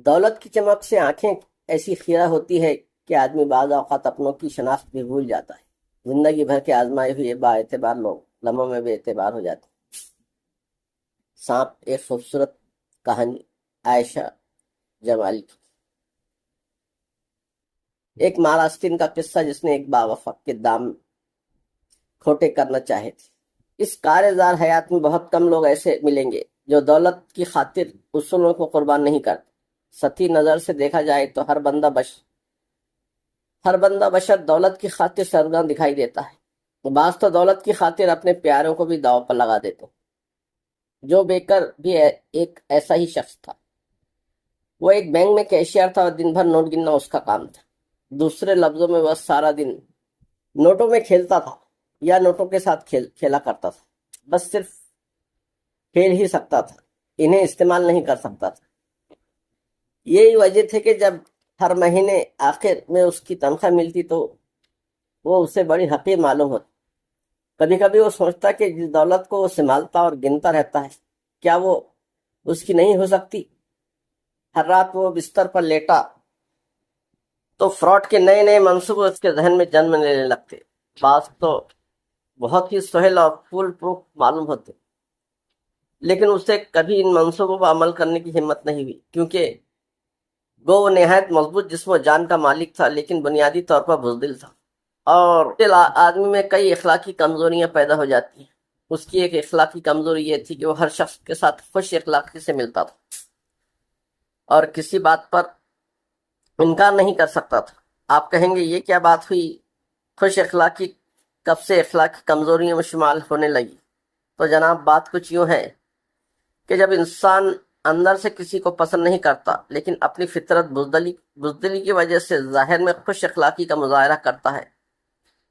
دولت کی چمک سے آنکھیں ایسی خیرہ ہوتی ہے کہ آدمی بعض اوقات اپنوں کی شناخت بھی بھول جاتا ہے۔ زندگی بھر کے آزمائے ہوئے با اعتبار لوگ لمحوں میں بے اعتبار ہو جاتے ہیں۔ سانپ ایک خوبصورت کہانی عائشہ جمالی کی۔ ایک مہاراشٹرین کا قصہ جس نے ایک باوفا کے دام کھوٹے کرنا چاہے تھے۔ اس کارزار حیات میں بہت کم لوگ ایسے ملیں گے جو دولت کی خاطر اصولوں کو قربان نہیں کرتے۔ سطحی نظر سے دیکھا جائے تو ہر بندہ بشر دولت کی خاطر سرگرم دکھائی دیتا ہے۔ بعض تو دولت کی خاطر اپنے پیاروں کو بھی داؤ پر لگا دیتے ہیں۔ جو بیکر بھی ایک ایسا ہی شخص تھا۔ وہ ایک بینک میں کیشیئر تھا اور دن بھر نوٹ گننا اس کا کام تھا۔ دوسرے لفظوں میں وہ سارا دن نوٹوں میں کھیلتا تھا یا نوٹوں کے ساتھ کھیلا کرتا تھا۔ بس صرف کھیل ہی سکتا تھا، انہیں استعمال نہیں کر سکتا تھا۔ یہی وجہ تھی کہ جب ہر مہینے آخر میں اس کی تنخواہ ملتی تو وہ اسے بڑی حقیر معلوم ہوتی۔ کبھی کبھی وہ سوچتا کہ جس دولت کو وہ سنبھالتا اور گنتا رہتا ہے، کیا وہ اس کی نہیں ہو سکتی؟ ہر رات وہ بستر پر لیٹا تو فراڈ کے نئے نئے منصوبے اس کے ذہن میں جنم لینے لگتے۔ بعض تو بہت ہی سہل اور فول پروف معلوم ہوتے، لیکن اسے کبھی ان منصوبوں پر عمل کرنے کی ہمت نہیں ہوئی، کیونکہ وہ نہایت مضبوط جسم و جان کا مالک تھا، لیکن بنیادی طور پر بزدل تھا۔ اور آدمی میں کئی اخلاقی کمزوریاں پیدا ہو جاتی ہیں۔ اس کی ایک اخلاقی کمزوری یہ تھی کہ وہ ہر شخص کے ساتھ خوش اخلاقی سے ملتا تھا اور کسی بات پر انکار نہیں کر سکتا تھا۔ آپ کہیں گے یہ کیا بات ہوئی، خوش اخلاقی کب سے اخلاقی کمزوریوں میں شمال ہونے لگی؟ تو جناب بات کچھ یوں ہے کہ جب انسان اندر سے کسی کو پسند نہیں کرتا لیکن اپنی فطرت بزدلی کی وجہ سے ظاہر میں خوش اخلاقی کا مظاہرہ کرتا ہے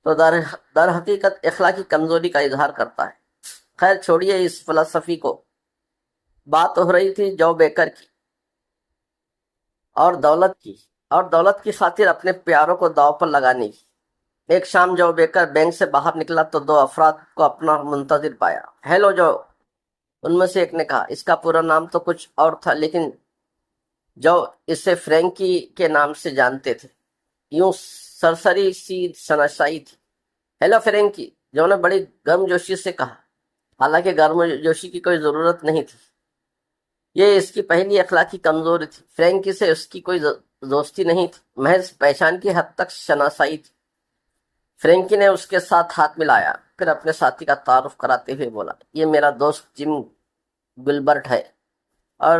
تو در حقیقت اخلاقی کمزوری کا اظہار کرتا ہے۔ خیر چھوڑیے اس فلسفی کو، بات ہو رہی تھی جو بیکر کی اور دولت کی خاطر اپنے پیاروں کو داؤ پر لگانے کی۔ ایک شام جو بیکر بینک سے باہر نکلا تو دو افراد کو اپنا منتظر پایا۔ ہیلو جو، ان میں سے ایک نے کہا۔ اس کا پورا نام تو کچھ اور تھا لیکن جو اسے فرینکی کے نام سے جانتے تھے۔ یوں سرسری سی شناسائی تھی۔ ہیلو فرینکی، جو نے بڑی گرم جوشی سے کہا، حالانکہ گرم جوشی کی کوئی ضرورت نہیں تھی۔ یہ اس کی پہلی اخلاقی کمزوری تھی۔ فرینکی سے اس کی کوئی دوستی نہیں تھی، محض پہچان کی حد تک شناسائی تھی۔ فرینکی نے اس کے ساتھ ہاتھ ملایا، پھر اپنے ساتھی کا تعارف کراتے ہوئے بولا، یہ میرا دوست جم گلبرٹ ہے، اور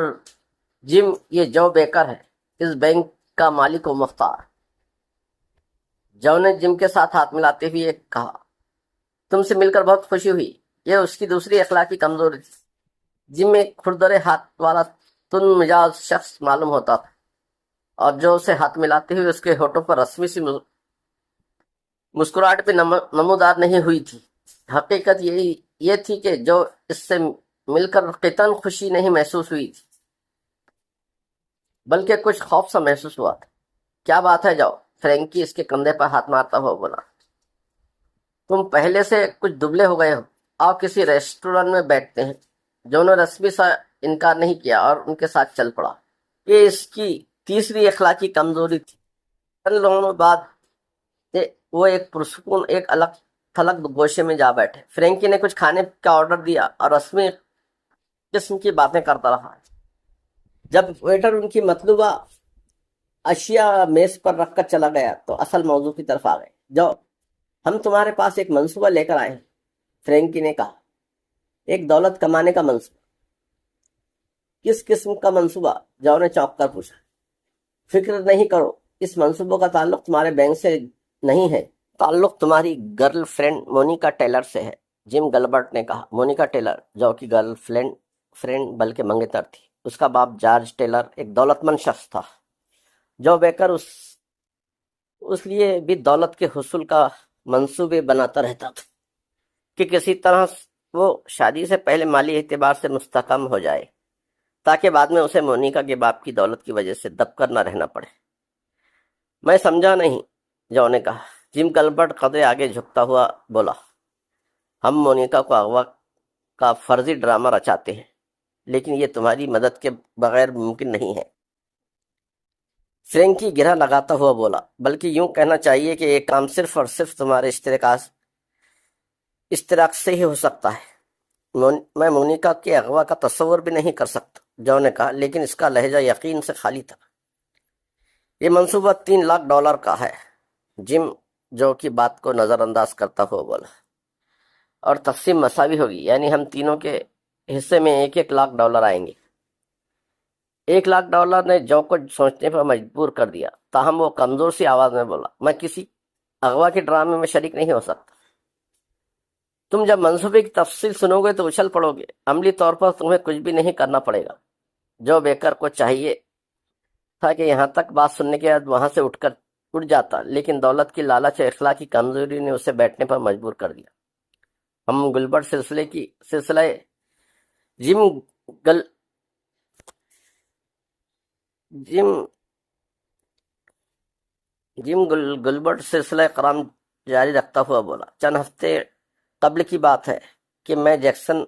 جم یہ جو بیکر ہے، اس بینک کا مالک و مختار۔ جو نے جم کے ساتھ ہاتھ ملاتے ہوئے کہا، تم سے مل کر بہت خوشی ہوئی۔ یہ اس کی دوسری اخلاقی کمزوری تھی۔ جم ایک کھردرے ہاتھ والا تن مزاج شخص معلوم ہوتا تھا، اور جو اسے ہاتھ ملاتے ہوئے اس کے ہونٹوں پر رسمی سی مسکراہٹ بھی نمودار نہیں ہوئی تھی۔ حقیقت یہ تھی کہ جو اس سے مل کر قطعاً خوشی نہیں محسوس ہوئی تھی، بلکہ کچھ خوف سا محسوس ہوا تھا۔ کیا بات ہے جو؟ فرینکی اس کے کندھے پر ہاتھ مارتا ہوا بولا، تم پہلے سے کچھ دبلے ہو گئے ہو، آؤ کسی ریسٹورینٹ میں بیٹھتے ہیں۔ جو نے رسمی سا انکار نہیں کیا اور ان کے ساتھ چل پڑا۔ یہ اس کی تیسری اخلاقی کمزوری تھی۔ چند لوگوں بعد وہ ایک پرسکون ایک الگ تھلگ گوشے میں جا بیٹھے۔ فرینکی نے کچھ کھانے کا آرڈر دیا اور رسمی قسم کی باتیں کرتا رہا۔ جب ویٹر ان کی مطلوبہ اشیاء میز پر رکھ کر چلا گیا تو اصل موضوع کی طرف آ گئے۔ جو، ہم تمہارے پاس ایک منصوبہ لے کر آئے ہیں، فرینکی نے کہا۔ ایک دولت کمانے کا منصوبہ؟ کس قسم کا منصوبہ؟ جو نے چونک کر پوچھا۔ فکر نہیں کرو، اس منصوبوں کا تعلق تمہارے بینک سے نہیں ہے، تعلق تمہاری گرل فرینڈ مونیکا ٹیلر سے ہے، جم گلبرٹ نے کہا۔ مونیکا ٹیلر، جو کی گرل فرینڈ بلکہ منگیتر تھی۔ اس کا باپ جارج ٹیلر ایک دولت مند شخص تھا۔ جو بیکر اس لیے بھی دولت کے حصول کا منصوبے بناتا رہتا تھا کہ کسی طرح وہ شادی سے پہلے مالی اعتبار سے مستحکم ہو جائے، تاکہ بعد میں اسے مونیکا کے باپ کی دولت کی وجہ سے دب کر نہ رہنا پڑے۔ میں سمجھا نہیں، جو نے کہا۔ جم گلبرٹ قدرے آگے جھکتا ہوا بولا، ہم مونیکا کو اغوا کا فرضی ڈرامہ رچاتے ہیں، لیکن یہ تمہاری مدد کے بغیر ممکن نہیں ہے۔ فرینکی گرہ لگاتا ہوا بولا، بلکہ یوں کہنا چاہیے کہ یہ کام صرف اور صرف تمہارے اشتراک سے ہی ہو سکتا ہے۔ میں مونیکا کے اغوا کا تصور بھی نہیں کر سکتا، جو نے کہا، لیکن اس کا لہجہ یقین سے خالی تھا۔ یہ منصوبہ $3 لاکھ کا ہے، جم جو کی بات کو نظر انداز کرتا ہوا بولا، اور تقسیم مساوی ہوگی، یعنی ہم تینوں کے حصے میں $1 لاکھ آئیں گے۔ $1 لاکھ نے جو کو سوچنے پر مجبور کر دیا، تاہم وہ کمزور سی آواز میں بولا، میں کسی اغوا کے ڈرامے میں شریک نہیں ہو سکتا۔ تم جب منصوبے کی تفصیل سنو گے تو اچھل پڑو گے۔ عملی طور پر تمہیں کچھ بھی نہیں کرنا پڑے گا۔ جو بیکر کو چاہیے تھا کہ یہاں تک بات سننے کے بعد وہاں سے اٹھ جاتا، لیکن دولت کی لالچ اور اخلاق کی کمزوری نے اسے بیٹھنے پر مجبور کر دیا۔ ہم گلبرٹ سلسلہ جم گل جم جم گلبرٹ سلسلہ کرام جاری رکھتا ہوا بولا، چند ہفتے قبل کی بات ہے کہ میں جیکسن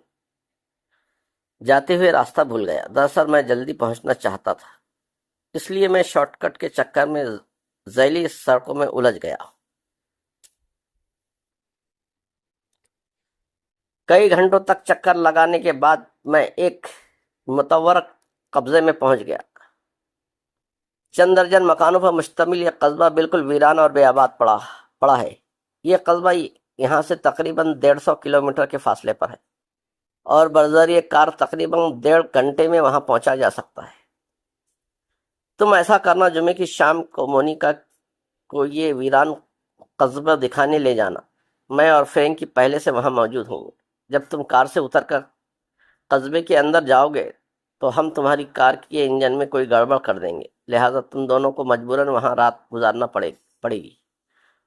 جاتے ہوئے راستہ بھول گیا۔ دراصل میں جلدی پہنچنا چاہتا تھا، اس لیے میں شارٹ کٹ کے چکر میں ذیلی سڑکوں میں الجھ گیا۔ کئی گھنٹوں تک چکر لگانے کے بعد میں ایک متورق قبضے میں پہنچ گیا۔ چند درجن مکانوں پر مشتمل یہ قصبہ بالکل ویران اور بے آباد پڑا ہے۔ یہ قصبہ یہاں سے تقریباً 150 کلومیٹر کے فاصلے پر ہے، اور برذریعہ کار تقریباً 1.5 گھنٹے میں وہاں پہنچا جا سکتا ہے۔ تم ایسا کرنا، جمعے کی شام کو مونیکا کو یہ ویران قصبہ دکھانے لے جانا۔ میں اور فرینکی پہلے سے وہاں موجود ہوں گے۔ جب تم کار سے اتر کر قصبے کے اندر جاؤ گے تو ہم تمہاری کار کے انجن میں کوئی گڑبڑ کر دیں گے، لہٰذا تم دونوں کو مجبوراً وہاں رات گزارنا پڑے گی،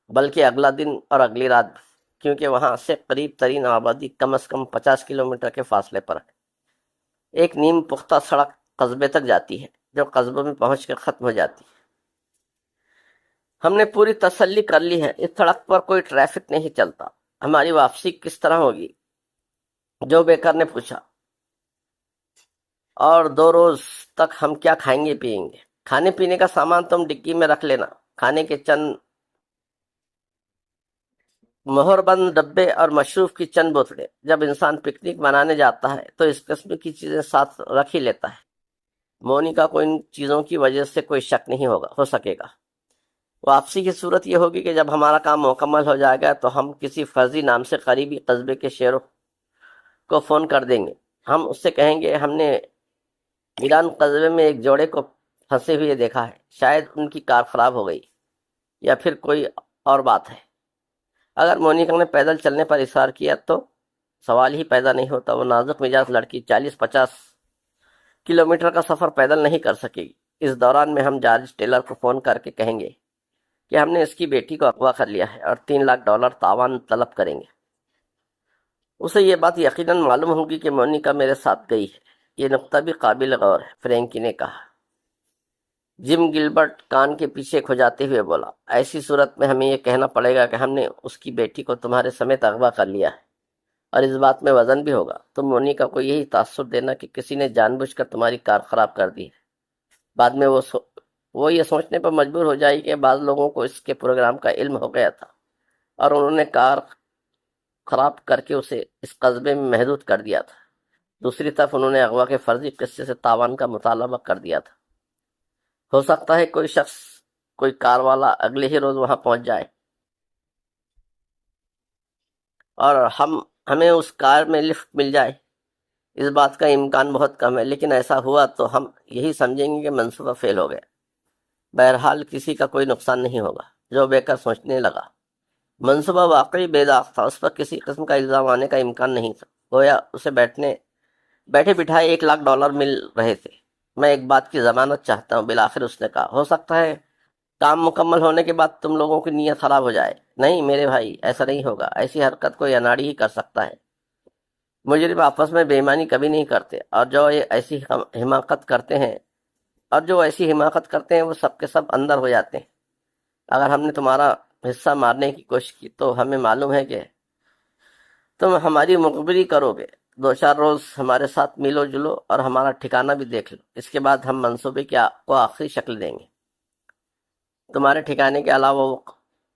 بلکہ اگلا دن اور اگلی رات بھی، کیونکہ وہاں سے قریب ترین آبادی کم از کم 50 کلومیٹر کے فاصلے پر ہے۔ ایک نیم پختہ سڑک قصبے تک جاتی ہے، جو قصبے میں پہنچ کر ختم ہو جاتی ہے۔ ہم نے پوری تسلی کر لی ہے، اس سڑک پر کوئی ٹریفک نہیں چلتا۔ ہماری واپسی کس طرح ہوگی؟ جو بیکر نے پوچھا۔ اور 2 روز تک ہم کیا کھائیں گے پیئیں گے؟ کھانے پینے کا سامان تم ڈگی میں رکھ لینا۔ کھانے کے چند مہر بند ڈبے اور مشروب کی چند بوتلیں۔ جب انسان پکنک منانے جاتا ہے تو اس قسم کی چیزیں ساتھ رکھ ہی لیتا ہے۔ مونیکا کو ان چیزوں کی وجہ سے کوئی شک نہیں ہو سکے گا۔ واپسی کی صورت یہ ہوگی کہ جب ہمارا کام مکمل ہو جائے گا تو ہم کسی فرضی نام سے قریبی قصبے کے شہروں کو فون کر دیں گے۔ ہم اس سے کہیں گے ہم نے ویران قصبے میں ایک جوڑے کو پھنسے ہوئے دیکھا ہے، شاید ان کی کار خراب ہو گئی یا پھر کوئی اور بات ہے۔ اگر مونیکا نے پیدل چلنے پر اصرار کیا تو سوال ہی پیدا نہیں ہوتا۔ وہ نازک مزاج لڑکی 40-50 کلومیٹر کا سفر پیدل نہیں کر سکے گی۔ اس دوران میں ہم جارج ٹیلر کو فون کر کے کہیں گے کہ ہم نے اس کی بیٹی کو اغوا کر لیا ہے اور $3 لاکھ تعاون طلب کریں گے۔ اسے یہ بات یقیناً معلوم ہوگی کہ مونیکا میرے ساتھ گئی ہے۔ یہ نقطہ بھی قابل غور ہے، فرینکی نے کہا۔ جم گلبرٹ کان کے پیچھے کھجاتے ہوئے بولا، ایسی صورت میں ہمیں یہ کہنا پڑے گا کہ ہم نے اس کی بیٹی کو تمہارے سمیت اغوا کر لیا ہے، اور اس بات میں وزن بھی ہوگا۔ تم مونیکا کو یہی تاثر دینا کہ کسی نے جان بوجھ کر تمہاری کار خراب کر دی ہے۔ بعد میں وہ یہ سوچنے پر مجبور ہو جائے کہ بعض لوگوں کو اس کے پروگرام کا علم ہو گیا تھا اور انہوں نے کار خراب کر کے اسے اس قصبے میں محدود کر دیا تھا۔ دوسری طرف انہوں نے اغوا کے فرضی قصے سے تاوان کا مطالبہ کر دیا تھا۔ ہو سکتا ہے کوئی کار والا اگلے ہی روز وہاں پہنچ جائے اور ہمیں اس کار میں لفٹ مل جائے۔ اس بات کا امکان بہت کم ہے، لیکن ایسا ہوا تو ہم یہی سمجھیں گے کہ منصوبہ فیل ہو گیا۔ بہرحال کسی کا کوئی نقصان نہیں ہوگا۔ جو بیکر سوچنے لگا، منصوبہ واقعی بے داغ تھا، اس پر کسی قسم کا الزام آنے کا امکان نہیں تھا۔ گویا اسے بیٹھے بٹھائے $1 لاکھ مل رہے تھے۔ میں ایک بات کی ضمانت چاہتا ہوں، بالآخر اس نے کہا۔ ہو سکتا ہے کام مکمل ہونے کے بعد تم لوگوں کی نیت خراب ہو جائے۔ نہیں میرے بھائی، ایسا نہیں ہوگا۔ ایسی حرکت کوئی اناڑی ہی کر سکتا ہے۔ مجرم آپس میں بے ایمانی کبھی نہیں کرتے، اور جو ایسی حماقت کرتے ہیں وہ سب کے سب اندر ہو جاتے ہیں۔ اگر ہم نے تمہارا حصہ مارنے کی کوشش کی تو ہمیں معلوم ہے کہ تم ہماری مخبری کرو گے۔ 2-4 روز ہمارے ساتھ ملو جلو اور ہمارا ٹھکانہ بھی دیکھ لو، اس کے بعد ہم منصوبے کو آخری شکل دیں گے۔ تمہارے ٹھکانے کے علاوہ وہ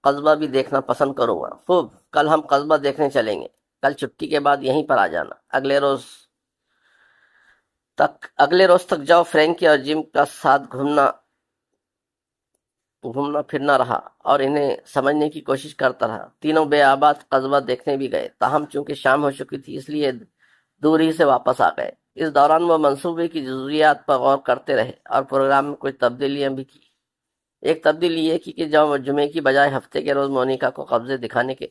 قصبہ بھی دیکھنا پسند کروں گا۔ خوب، کل ہم قصبہ دیکھنے چلیں گے۔ کل چھٹی کے بعد یہیں پر آ جانا۔ اگلے روز تک جاؤ فرینکی اور جم کا ساتھ گھومنا پھرنا رہا اور انہیں سمجھنے کی کوشش کرتا رہا۔ تینوں بے آباد قصبہ دیکھنے بھی گئے، تاہم چونکہ شام ہو چکی تھی اس لیے دور ہی سے واپس آ گئے۔ اس دوران وہ منصوبے کی جزئیات پر غور کرتے رہے اور پروگرام میں کچھ تبدیلیاں بھی کی۔ ایک تبدیلی یہ کی کہ جب وہ جمعے کی بجائے ہفتے کے روز مونیکا کو قبضے دکھانے کے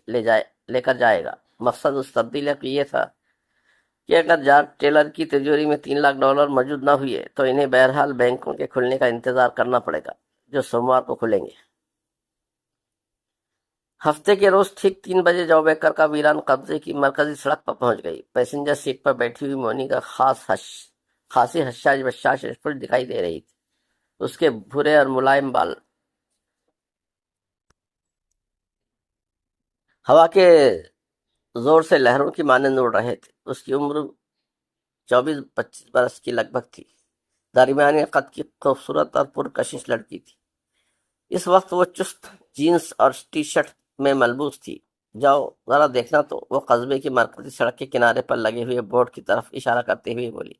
لے کر جائے گا۔ مقصد اس تبدیلی کا یہ تھا کہ اگر جارج ٹیلر کی تجوری میں $3 لاکھ موجود نہ ہوئے تو انہیں بہرحال بینکوں کے کھلنے کا انتظار کرنا پڑے گا، جو سوموار کو کھلیں گے۔ ہفتے کے روز ٹھیک 3 بجے جو بیکر کا ویران قبضے کی مرکزی سڑک پر پہنچ گئی۔ پیسنجر سیٹ پر بیٹھی ہوئی مونیکا خاصی حشاش بشاش اسپشٹ دکھائی دے رہی تھی۔ اس کے بھورے اور ملائم بال ہوا کے زور سے لہروں کی مانند اڑ رہے تھے۔ اس کی عمر 24-25 برس کی لگ بھگ تھی۔ درمیانے قد کی خوبصورت اور پرکشش لڑکی تھی۔ اس وقت وہ چست جینس اور ٹی شرٹ میں ملبوس تھی۔ جاؤ ذرا دیکھنا تو، وہ قصبے کی مرکزی سڑک کے کنارے پر لگے ہوئے بورڈ کی طرف اشارہ کرتے ہوئے بولی۔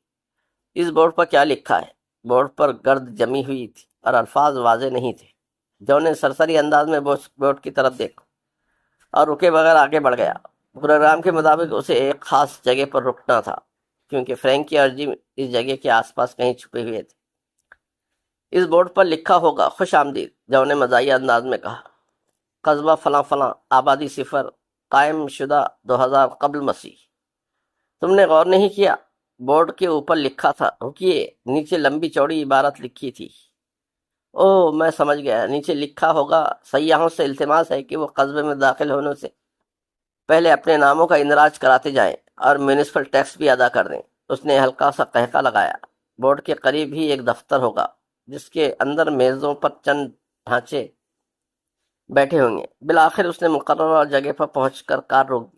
اس بورڈ پر کیا لکھا ہے؟ بورڈ پر گرد جمی ہوئی تھی اور الفاظ واضح نہیں تھے۔ جو نے سرسری انداز میں بورڈ کی طرف دیکھا اور رکے بغیر آگے بڑھ گیا۔ پروگرام کے مطابق اسے ایک خاص جگہ پر رکنا تھا، کیونکہ فرینکی اور جم اس جگہ کے آس پاس کہیں چھپے ہوئے تھے۔ اس بورڈ پر لکھا ہوگا خوش آمدید، جو نے مزاحیہ انداز میں کہا۔ قصبہ فلاں فلاں، آبادی 0، قائم شدہ 2000 قبل مسیح۔ تم نے غور نہیں کیا؟ بورڈ کے اوپر لکھا تھا۔ رکیے، نیچے لمبی چوڑی عبارت لکھی تھی۔ اوہ، میں سمجھ گیا، نیچے لکھا ہوگا سیاحوں سے التماس ہے کہ وہ قصبے میں داخل ہونے سے پہلے اپنے ناموں کا اندراج کراتے جائیں اور میونسپل ٹیکس بھی ادا کر دیں۔ اس نے ہلکا سا قہقہ لگایا۔ بورڈ کے قریب ہی ایک دفتر ہوگا جس کے اندر میزوں پر چند ڈھانچے بیٹھے ہوں گے۔ بالآخر اس نے مقررہ جگہ پر پہنچ کر کار روک دی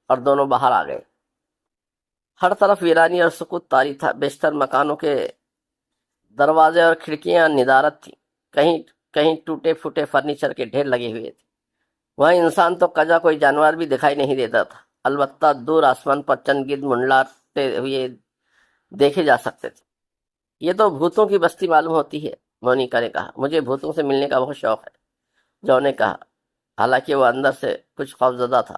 اور دونوں باہر آ گئے۔ ہر طرف ویرانی اور سکوت طاری تھا۔ بیشتر مکانوں کے دروازے اور کھڑکیاں ندارت تھیں۔ کہیں ٹوٹے پھوٹے فرنیچر کے ڈھیر لگے ہوئے تھے۔ وہاں انسان تو کجا کوئی جانور بھی دکھائی نہیں دیتا تھا، البتہ دور آسمان پر چند گدھ منڈلاتے ہوئے دیکھے جا سکتے تھے۔ یہ تو بھوتوں کی بستی معلوم ہوتی ہے، مونیکا نے کہا۔ مجھے بھوتوں سے ملنے کا بہت شوق ہے، جو نے کہا، حالانکہ وہ اندر سے کچھ خوفزدہ تھا۔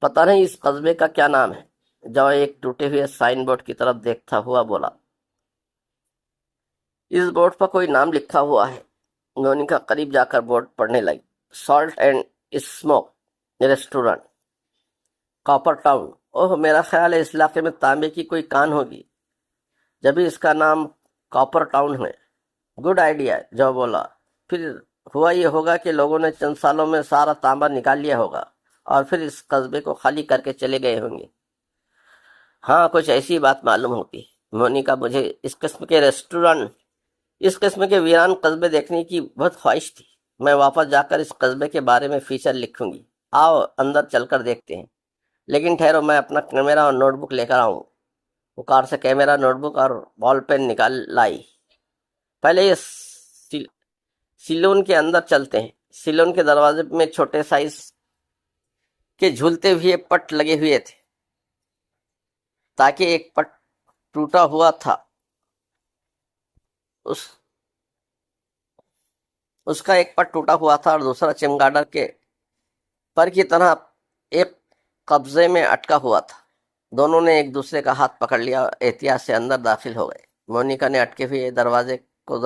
پتہ نہیں اس قصبے کا کیا نام ہے؟ جو ایک ٹوٹے ہوئے سائن بورڈ کی طرف دیکھتا ہوا بولا۔ اس بورڈ پر کوئی نام لکھا ہوا ہے۔ مونیکا قریب جا کر بورڈ پڑھنے لگی۔ Salt and smoke restaurant, copper town. Oh, میرا خیال ہے اس علاقے میں تانبے کی کوئی کان ہوگی، جبھی اس کا نام کاپر ٹاؤن ہے۔ گڈ آئیڈیا، جو بولا۔ پھر ہوا یہ ہوگا کہ لوگوں نے چند سالوں میں سارا تانبا نکال لیا ہوگا اور پھر اس قصبے کو خالی کر کے چلے گئے ہوں گے۔ ہاں، کچھ ایسی بات معلوم ہوتی ہے۔ مونیکا، مجھے اس قسم کے ویران قصبے دیکھنے کی بہت خواہش تھی۔ میں واپس جا کر اس قصبے کے بارے میں فیچر لکھوں گی۔ آؤ اندر چل کر دیکھتے ہیں۔ لیکن ٹھہرو، میں اپنا کیمرہ اور نوٹ بک لے کر آؤں۔ وہ کار سے کیمرہ، نوٹ بک اور بال پین نکال لائی۔ پہلے یہ سیلون کے اندر چلتے ہیں۔ سیلون کے دروازے میں چھوٹے سائز کے جھولتے ہوئے پٹ لگے ہوئے تھے، تاکہ ایک پٹ ٹوٹا ہوا تھا، اس کا ایک پٹ ٹوٹا ہوا تھا اور دوسرا چمگاڈر کے پر کی طرح ایک قبضے میں اٹکا ہوا تھا۔ دونوں نے ایک دوسرے کا ہاتھ پکڑ لیا اور احتیاط سے اندر داخل ہو گئے۔ مونیکا نے اٹکے ہوئے دروازے کو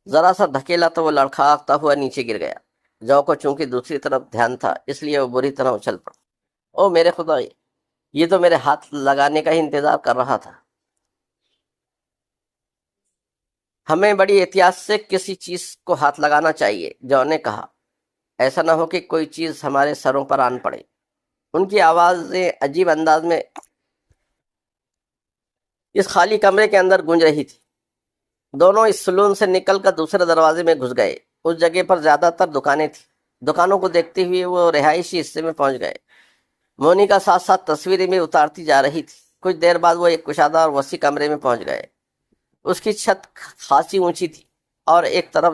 ذرا سا دھکیلا تو وہ لڑکھڑاتا ہوا نیچے گر گیا۔ جو کو چونکہ دوسری طرف دھیان تھا، اس لیے وہ بری طرح اچھل پڑا۔ او میرے خدا، یہ تو میرے ہاتھ لگانے کا ہی انتظار کر رہا تھا۔ ہمیں بڑی احتیاط سے کسی چیز کو ہاتھ لگانا چاہیے، جو نے کہا۔ ایسا نہ ہو کہ کوئی چیز ہمارے سروں پر آن پڑے۔ ان کی آوازیں عجیب انداز میں اس خالی کمرے کے اندر گونج رہی تھی۔ دونوں اس سلون سے نکل کر دوسرے دروازے میں گھس گئے۔ اس جگہ پر زیادہ تر دکانیں تھیں۔ دکانوں کو دیکھتے ہوئے وہ رہائشی حصے میں پہنچ گئے۔ مونیکا ساتھ ساتھ تصویریں بھی اتارتی جا رہی تھی۔ کچھ دیر بعد وہ ایک کشادہ اور وسیع کمرے میں پہنچ گئے۔ اس کی چھت خاصی اونچی تھی اور ایک طرف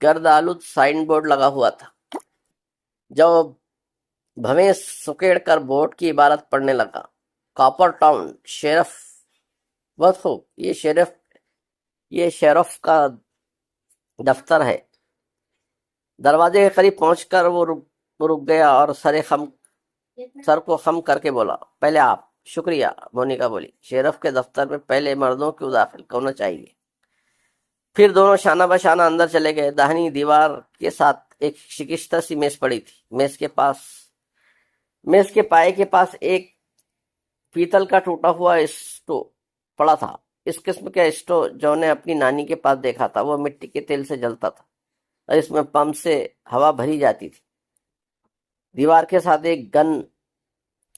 گرد آلود سائن بورڈ لگا ہوا تھا۔ جب بھویں سکیڑ کر بورڈ کی عبارت پڑھنے لگا، کاپر ٹاؤن شیرف، بہت خوب، یہ شیرف کا دفتر ہے۔ دروازے کے قریب پہنچ کر وہ رک گیا اور سر کو خم کر کے بولا، پہلے آپ۔ شکریہ، مونیکا بولی۔ شیرف کے دفتر میں پہلے مردوں کو داخل ہونا چاہیے۔ پھر دونوں شانہ بشانہ اندر چلے گئے۔ داہنی دیوار کے ساتھ ایک شکستہ سی میز پڑی تھی۔ میز کے پائے کے پاس ایک پیتل کا ٹوٹا ہوا اسٹو پڑا تھا۔ اس قسم کا اسٹو جو نے اپنی نانی کے پاس دیکھا تھا وہ مٹی کے تیل سے جلتا تھا اور اس میں پمپ سے ہوا بھری جاتی تھی۔ دیوار کے ساتھ ایک گن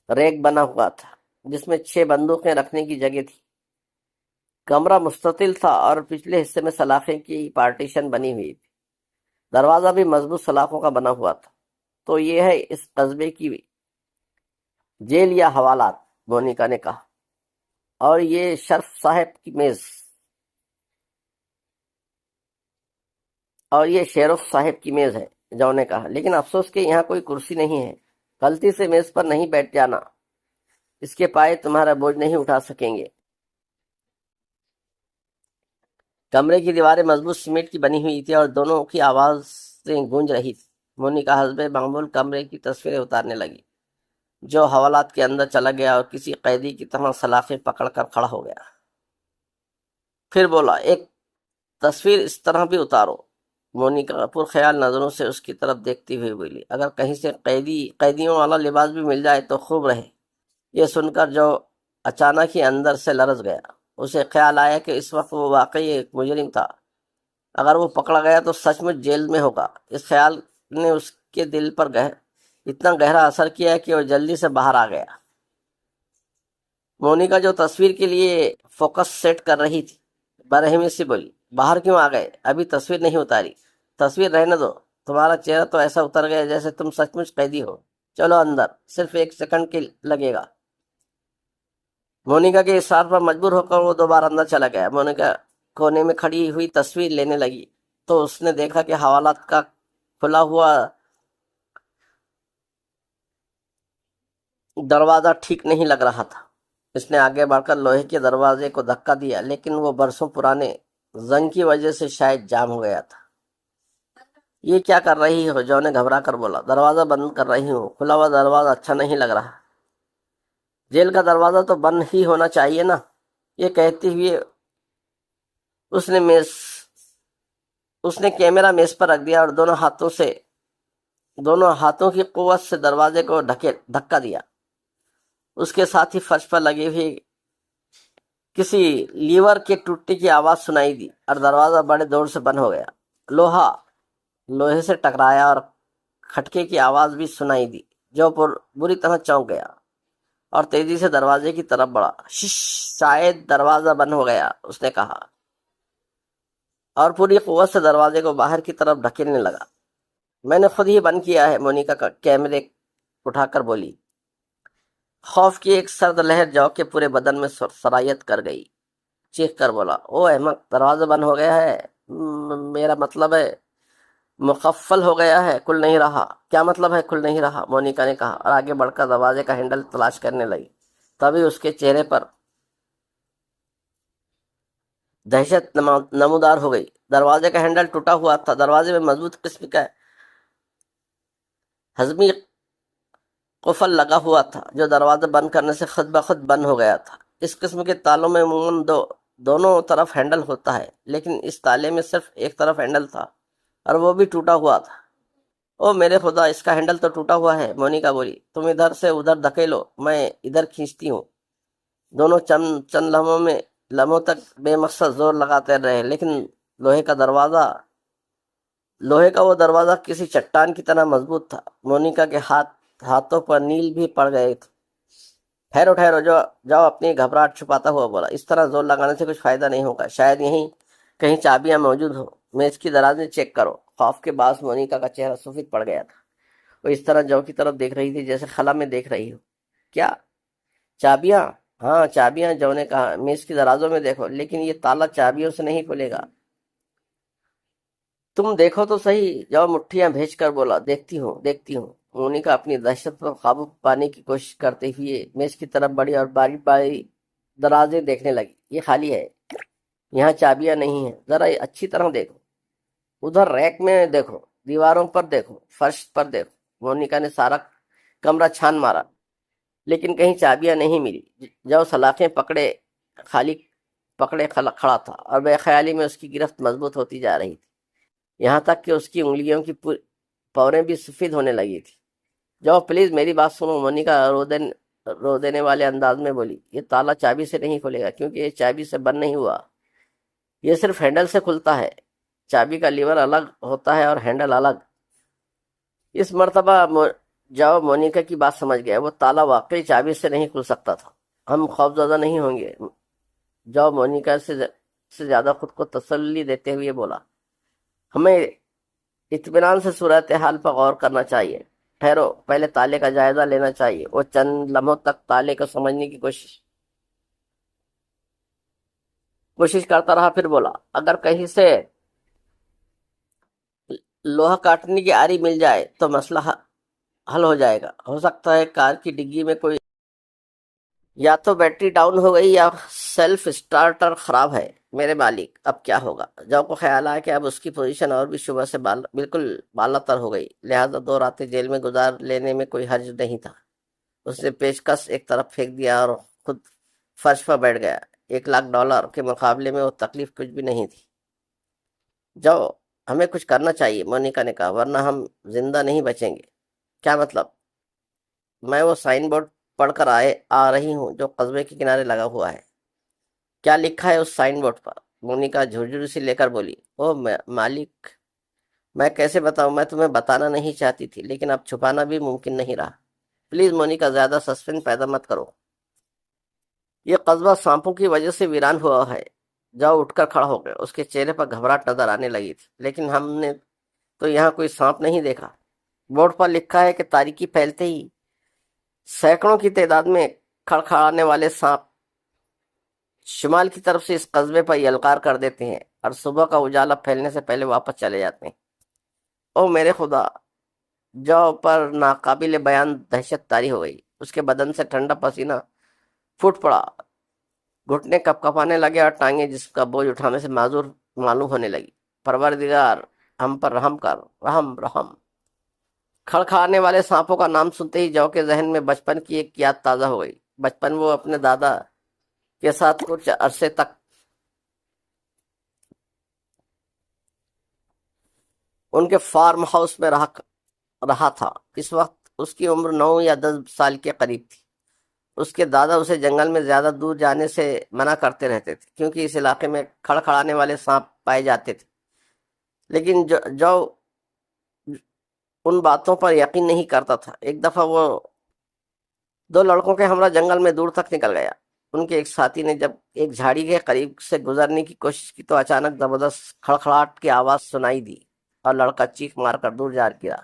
ریک بنا ہوا تھا جس میں 6 بندوقیں رکھنے کی جگہ تھی۔ کمرہ مستطیل تھا اور پچھلے حصے میں سلاخیں کی پارٹیشن بنی ہوئی تھی۔ دروازہ بھی مضبوط سلاخوں کا بنا ہوا تھا۔ تو یہ ہے اس قصبے کی جیل یا حوالات، مونیکا نے کہا، اور یہ شرف صاحب کی میز، اور یہ شیرف صاحب کی میز ہے، جو نے کہا، لیکن افسوس کہ یہاں کوئی کرسی نہیں ہے۔ غلطی سے میز پر نہیں بیٹھ جانا، اس کے پائے تمہارا بوجھ نہیں اٹھا سکیں گے۔ کمرے کی دیواریں مضبوط سیمنٹ کی بنی ہوئی تھی اور دونوں کی آوازیں گونج رہی تھی۔ مونیکا حسب معمول کمرے کی تصویریں اتارنے لگی، جو حوالات کے اندر چلا گیا اور کسی قیدی کی طرح سلاخیں پکڑ کر کھڑا ہو گیا۔ پھر بولا، ایک تصویر اس طرح بھی اتارو۔ مونیکا پر خیال نظروں سے اس کی طرف دیکھتی ہوئی بولی، اگر کہیں سے قیدیوں والا لباس بھی مل جائے تو خوب رہے۔ یہ سن کر جو اچانک ہی اندر سے لرز گیا۔ اسے خیال آیا کہ اس وقت وہ واقعی ایک مجرم تھا۔ اگر وہ پکڑا گیا تو سچ مچ جیل میں ہوگا۔ اس خیال نے اس کے دل پر اتنا گہرا اثر کیا کہ وہ جلدی سے باہر آ گیا۔ مونیکا جو تصویر کے لیے فوکس سیٹ کر رہی تھی برہمی سے بولی، باہر کیوں آ گئے؟ ابھی تصویر نہیں اتاری۔ تصویر رہنے دو، تمہارا چہرہ تو ایسا اتر گیا جیسے تم سچ مچ قیدی ہو۔ چلو اندر، صرف 1 سیکنڈ کے لگے گا۔ مونیکا کے اشارے پر مجبور ہو کر وہ دوبارہ اندر چلا گیا۔ مونیکا کونے میں کھڑی ہوئی تصویر لینے لگی تو اس نے دیکھا کہ حوالات کا کھلا ہوا دروازہ ٹھیک نہیں لگ رہا تھا۔ اس نے آگے بڑھ کر لوہے کے دروازے کو دھکا دیا، لیکن وہ برسوں پرانے زنگ کی وجہ سے شاید جام ہو گیا تھا۔ یہ کیا کر رہی ہو؟ جو نے گھبرا کر بولا، دروازہ بند کر رہی ہوں، کھلا ہوا دروازہ اچھا نہیں لگ رہا۔ جیل کا دروازہ تو بند ہی ہونا چاہیے نا۔ یہ کہتے ہوئے اس نے کیمرہ میز پر رکھ دیا اور دونوں ہاتھوں کی قوت سے دروازے کو دھکا دیا۔ اس کے ساتھ ہی فرش پر لگی ہوئی کسی لیور کے ٹوٹنے کی آواز سنائی دی اور دروازہ بڑے زور سے بند ہو گیا۔ لوہے سے ٹکرایا اور کھٹکے کی آواز بھی سنائی دی۔ جو بری طرح چونک گیا اور تیزی سے دروازے کی طرف بڑھا۔ شاید دروازہ بند ہو گیا، اس نے کہا، اور پوری قوت سے دروازے کو باہر کی طرف دھکیلنے لگا۔ میں نے خود ہی بند کیا ہے، مونیکا کا کیمرے اٹھا کر بولی۔ خوف کی ایک سرد لہر جو کے پورے بدن میں سرایت کر گئی۔ چیخ کر بولا، او احمق، دروازہ بند ہو گیا ہے، میرا مطلب ہے مقفل ہو گیا ہے، کھل نہیں رہا۔ کیا مطلب ہے کھل نہیں رہا؟ مونیکا نے کہا اور آگے بڑھ کر دروازے کا ہینڈل تلاش کرنے لگی۔ تبھی اس کے چہرے پر دہشت نمودار ہو گئی۔ دروازے کا ہینڈل ٹوٹا ہوا تھا۔ دروازے میں مضبوط قسم کا ہضمی قفل لگا ہوا تھا جو دروازہ بند کرنے سے خود بخود بند ہو گیا تھا۔ اس قسم کے تالوں میں عموماً دونوں طرف ہینڈل ہوتا ہے، لیکن اس تالے میں صرف ایک طرف ہینڈل تھا اور وہ بھی ٹوٹا ہوا تھا۔ او میرے خدا، اس کا ہینڈل تو ٹوٹا ہوا ہے، مونیکا بولی۔ تم ادھر سے ادھر دھکیلو، میں ادھر کھینچتی ہوں۔ دونوں چند لمحوں تک بے مقصد زور لگاتے رہے، لیکن لوہے کا وہ دروازہ کسی چٹان کی طرح مضبوط تھا۔ مونیکا کے ہاتھوں پر نیل بھی پڑ گئے تھے۔ ٹھہرو، جاؤ، اپنی گھبراہٹ چھپاتا ہوا بولا، اس طرح زور لگانے سے کچھ فائدہ نہیں ہوگا، شاید یہیں کہیں چابیاں موجود ہو، میز کی درازیں چیک کرو۔ خوف کے باعث مونیکا کا چہرہ سفید پڑ گیا تھا۔ وہ اس طرح جو کی طرف دیکھ رہی تھی جیسے خلا میں دیکھ رہی ہو۔ کیا چابیاں؟ ہاں چابیاں جو نے کہا میز کی درازوں میں دیکھو، لیکن یہ تالا چابیوں سے نہیں کھلے گا۔ تم دیکھو تو صحیح، جو مٹھیاں بھیج کر بولا۔ دیکھتی ہوں دیکھتی ہوں۔ مونیکا اپنی دہشت پر قابو پانے کی کوشش کرتے ہوئے میز کی طرف بڑھی اور باری باری درازے دیکھنے لگی۔ یہ خالی ہے، یہاں چابیاں نہیں ہیں، ذرا اچھی طرح دیکھو، ادھر ریک میں دیکھو، دیواروں پر دیکھو، فرش پر دیکھو۔ مونیکا نے سارا کمرہ چھان مارا، لیکن کہیں چابیاں نہیں ملی۔ جو سلاخیں خالی پکڑے کھڑا تھا اور بے خیالی میں اس کی گرفت مضبوط ہوتی جا رہی تھی، یہاں تک کہ اس کی انگلیوں کی پوریں بھی سفید ہونے لگی تھی۔ جو پلیز میری بات سنو، مونیکا رو دینے والے انداز میں بولی۔ یہ تالا چابی سے نہیں کھلے گا، کیونکہ یہ چابی سے بند نہیں ہوا، یہ صرف ہینڈل سے کھلتا ہے۔ چابی کا لیور الگ ہوتا ہے اور ہینڈل الگ۔ اس مرتبہ جاؤ مونیکا کی بات سمجھ گیا، وہ تالا واقعی چابی سے نہیں کھل سکتا تھا۔ ہم خوفزدہ نہیں ہوں گے، جاؤ مونیکا سے زیادہ خود کو تسلی دیتے ہوئے بولا۔ ہمیں اطمینان سے صورتحال پر غور کرنا چاہیے۔ ٹھہرو، پہلے تالے کا جائزہ لینا چاہیے۔ وہ چند لمحوں تک تالے کو سمجھنے کی کوشش کرتا رہا، پھر بولا، اگر کہیں سے لوہا کاٹنے کی آری مل جائے تو مسئلہ حل ہو جائے گا۔ ہو سکتا ہے کار کی ڈگی میں کوئی یا تو بیٹری ڈاؤن ہو گئی یا سیلف اسٹارٹر خراب ہے۔ میرے مالک، اب کیا ہوگا؟ جو کو خیال آیا کہ اب اس کی پوزیشن اور بھی شبہ سے بالکل بالا تر ہو گئی، لہذا 2 راتیں جیل میں گزار لینے میں کوئی حرج نہیں تھا۔ اس نے پیچکس ایک طرف پھینک دیا اور خود فرش پر بیٹھ گیا۔ $1,00,000 کے مقابلے میں وہ تکلیف کچھ بھی نہیں تھی۔ جو ہمیں کچھ کرنا چاہیے، مونیکا نے کہا، ورنہ ہم زندہ نہیں بچیں گے۔ کیا مطلب؟ میں وہ سائن بورڈ پڑھ کر آ رہی ہوں جو قصبے کے کنارے لگا ہوا ہے۔ کیا لکھا ہے اس سائن بورڈ پر؟ مونیکا جھرجھری سے لے کر بولی۔ او مالک، میں کیسے بتاؤں؟ میں تمہیں بتانا نہیں چاہتی تھی، لیکن اب چھپانا بھی ممکن نہیں رہا۔ پلیز مونیکا، زیادہ سسپینس پیدا مت کرو۔ یہ قصبہ سانپوں کی وجہ سے ویران ہوا ہے۔ جاؤ اٹھ کر کھڑا ہو گیا۔ اس کے چہرے پر گھبراہٹ نظر آنے لگی تھی۔ لیکن ہم نے تو یہاں کوئی سانپ نہیں دیکھا۔ بورڈ پر لکھا ہے کہ تاریکی پھیلتے ہی سینکڑوں کی تعداد میں کھڑکھڑانے والے سانپ شمال کی طرف سے اس قصبے پر یلغار کر دیتے ہیں اور صبح کا اجالا پھیلنے سے پہلے واپس چلے جاتے ہیں۔ او میرے خدا! جو پر ناقابل بیان دہشت طاری ہو گئی۔ اس کے بدن سے ٹھنڈا پسینہ پھوٹ پڑا، گھٹنے کپ کپانے لگے اور ٹانگیں جسم کا بوجھ اٹھانے سے معذور معلوم ہونے لگی۔ پروردگار، ہم پر رحم کر، رحم رحم۔ کھڑکھڑانے والے سانپوں کا نام سنتے ہی جو کے ذہن میں بچپن کی ایک یاد تازہ ہو گئی۔ بچپن وہ اپنے دادا کے ساتھ کچھ عرصے تک ان کے فارم ہاؤس میں رہا تھا۔ اس وقت اس کی عمر 9 یا 10 سال کے قریب تھی۔ اس کے دادا اسے جنگل میں زیادہ دور جانے سے منع کرتے رہتے تھے، کیونکہ اس علاقے میں کھڑکھڑانے والے سانپ پائے جاتے تھے۔ لیکن جو ان باتوں پر یقین نہیں کرتا تھا۔ ایک دفعہ وہ 2 لڑکوں کے ہمراہ جنگل میں دور تک نکل گیا۔ ان کے ایک ساتھی نے جب ایک جھاڑی کے قریب سے گزرنے کی کوشش کی تو اچانک زبردست کھڑکھڑاہٹ کی آواز سنائی دی اور لڑکا چیخ مار کر دور جا گرا۔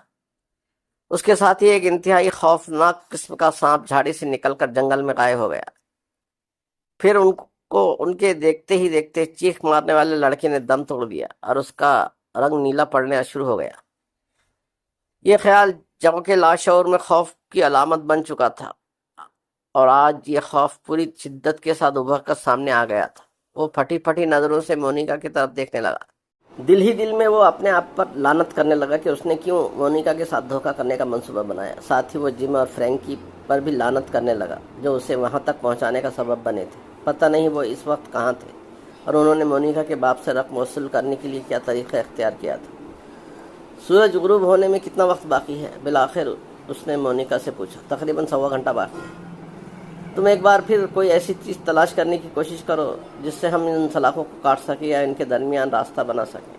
اس کے ساتھ ہی ایک انتہائی خوفناک قسم کا سانپ جھاڑی سے نکل کر جنگل میں غائب ہو گیا۔ پھر ان کے دیکھتے ہی دیکھتے چیخ مارنے والے لڑکے نے دم توڑ دیا اور اس کا رنگ نیلا پڑنا شروع ہو گیا۔ یہ خیال جو کے لاشعور میں خوف کی علامت بن چکا تھا، اور آج یہ خوف پوری شدت کے ساتھ ابھر کر سامنے آ گیا تھا۔ وہ پھٹی پھٹی نظروں سے مونیکا کی طرف دیکھنے لگا۔ دل ہی دل میں وہ اپنے آپ پر لعنت کرنے لگا کہ اس نے کیوں مونیکا کے ساتھ دھوکہ کرنے کا منصوبہ بنایا۔ ساتھ ہی وہ جم اور فرینکی پر بھی لعنت کرنے لگا، جو اسے وہاں تک پہنچانے کا سبب بنے تھے۔ پتہ نہیں وہ اس وقت کہاں تھے اور انہوں نے مونیکا کے باپ سے رقم وصول کرنے کے لیے کیا طریقہ اختیار کیا تھا۔ سورج غروب ہونے میں کتنا وقت باقی ہے؟ بالآخر اس نے مونیکا سے پوچھا۔ تقریباً 1.25 گھنٹہ باقی ہے۔ تم ایک بار پھر کوئی ایسی چیز تلاش کرنے کی کوشش کرو جس سے ہم ان سلاخوں کو کاٹ سکیں یا ان کے درمیان راستہ بنا سکیں۔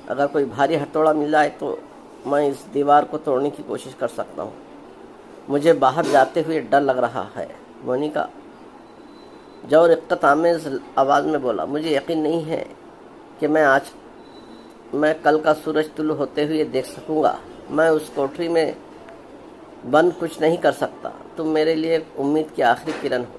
اگر کوئی بھاری ہتھوڑا مل جائے تو میں اس دیوار کو توڑنے کی کوشش کر سکتا ہوں۔ مجھے باہر جاتے ہوئے ڈر لگ رہا ہے۔ مونیکا جو رقت آمیز آواز میں بولا، مجھے یقین نہیں ہے کہ میں کل کا سورج طلوع ہوتے ہوئے دیکھ سکوں گا۔ میں اس کوٹری میں بند کچھ نہیں کر سکتا۔ تم میرے لیے امید کی آخری کرن ہو۔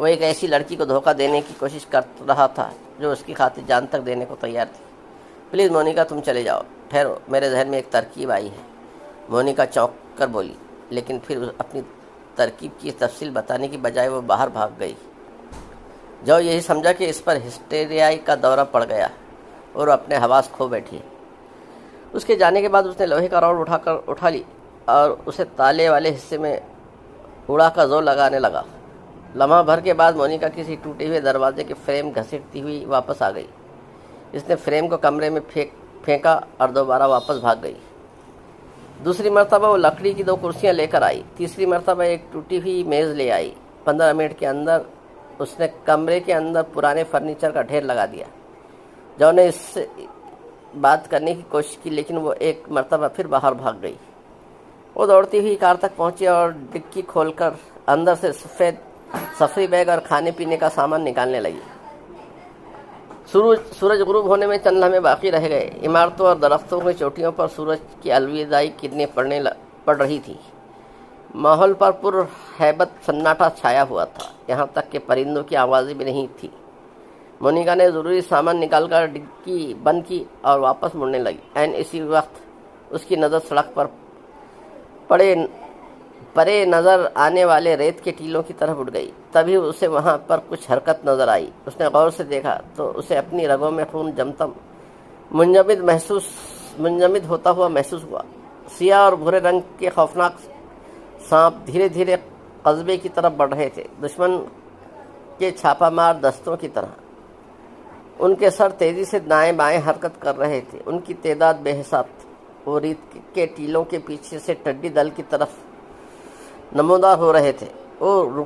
وہ ایک ایسی لڑکی کو دھوکہ دینے کی کوشش کر رہا تھا جو اس کی خاطر جان تک دینے کو تیار تھی۔ پلیز مونیکا تم چلے جاؤ، ٹھہرو، میرے ذہن میں ایک ترکیب آئی ہے۔ مونیکا چونک کر بولی، لیکن پھر اپنی ترکیب کی تفصیل بتانے کی بجائے وہ باہر بھاگ گئی۔ جو یہی سمجھا کہ اس پر ہسٹیریائی کا دورہ پڑ گیا اور اپنے حواس کھو بیٹھی۔ اس کے جانے کے بعد اس نے لوہے کا راڈ اٹھا لی اور اسے تالے والے حصے میں اڑا کر زور لگانے لگا۔ لمحہ بھر کے بعد مونیکا کسی ٹوٹے ہوئے دروازے کے فریم گھسیٹتی ہوئی واپس آ گئی۔ اس نے فریم کو کمرے میں پھینکا اور دوبارہ واپس بھاگ گئی۔ دوسری مرتبہ وہ لکڑی کی 2 کرسیاں لے کر آئی۔ تیسری مرتبہ ایک ٹوٹی ہوئی میز لے آئی۔ 15 منٹ کے اندر اس نے کمرے کے اندر پرانے فرنیچر کا ڈھیر لگا دیا۔ جو نے اس سے بات کرنے کی کوشش کی، لیکن وہ ایک مرتبہ پھر باہر بھاگ گئی۔ وہ دوڑتی ہوئی کار تک پہنچی اور ڈکی کھول کر اندر سے سفید سفری بیگ اور کھانے پینے کا سامان نکالنے لگی۔ سورج غروب ہونے میں چند لمحے باقی رہ گئے۔ عمارتوں اور درختوں کی چوٹیوں پر سورج کی الوداعی کرنیں پڑ رہی تھی۔ ماحول پر پر ہیبت سناٹا چھایا ہوا تھا، یہاں تک کہ پرندوں کی آوازیں بھی نہیں تھی۔ مونیکا نے ضروری سامان نکال کر ڈگی بند کی اور واپس مڑنے لگی۔ عین اسی وقت اس کی نظر سڑک پر پرے نظر آنے والے ریت کے ٹیلوں کی طرف اٹھ گئی۔ تبھی اسے وہاں پر کچھ حرکت نظر آئی۔ اس نے غور سے دیکھا تو اسے اپنی رگوں میں خون جمتم منجمد ہوتا ہوا محسوس ہوا۔ سیاہ اور بھورے رنگ کے خوفناک سانپ دھیرے دھیرے قصبے کی طرف بڑھ رہے تھے، دشمن کے چھاپا مار دستوں کی طرح۔ ان کے سر تیزی سے دائیں بائیں حرکت کر رہے تھے، ان کی تعداد بے حساب تھی۔ وہ ریت کے ٹیلوں کے پیچھے سے ٹڈی دل کی طرف نمودار ہو رہے تھے۔ وہ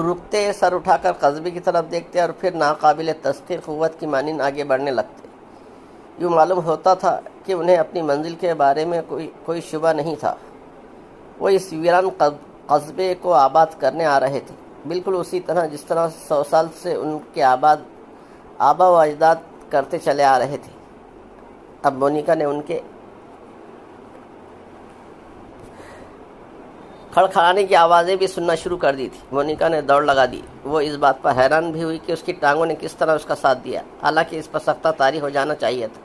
رکتے، سر اٹھا کر قصبے کی طرف دیکھتے اور پھر ناقابل تسخیر قوت کی مانند آگے بڑھنے لگتے۔ یوں معلوم ہوتا تھا کہ انہیں اپنی منزل کے بارے میں کوئی شبہ نہیں تھا۔ وہ اس ویران قصبے کو آباد کرنے آ رہے تھے، بالکل اسی طرح جس طرح 100 سال سے ان کے آبا و اجداد کرتے چلے آ رہے تھے۔ اب مونیکا نے ان کے کھڑکھڑانے کی آوازیں بھی سننا شروع کر دی تھی۔ مونیکا نے دوڑ لگا دی۔ وہ اس بات پر حیران بھی ہوئی کہ اس کی ٹانگوں نے کس طرح اس کا ساتھ دیا، حالانکہ اس پر سختہ طاری ہو جانا چاہیے تھا۔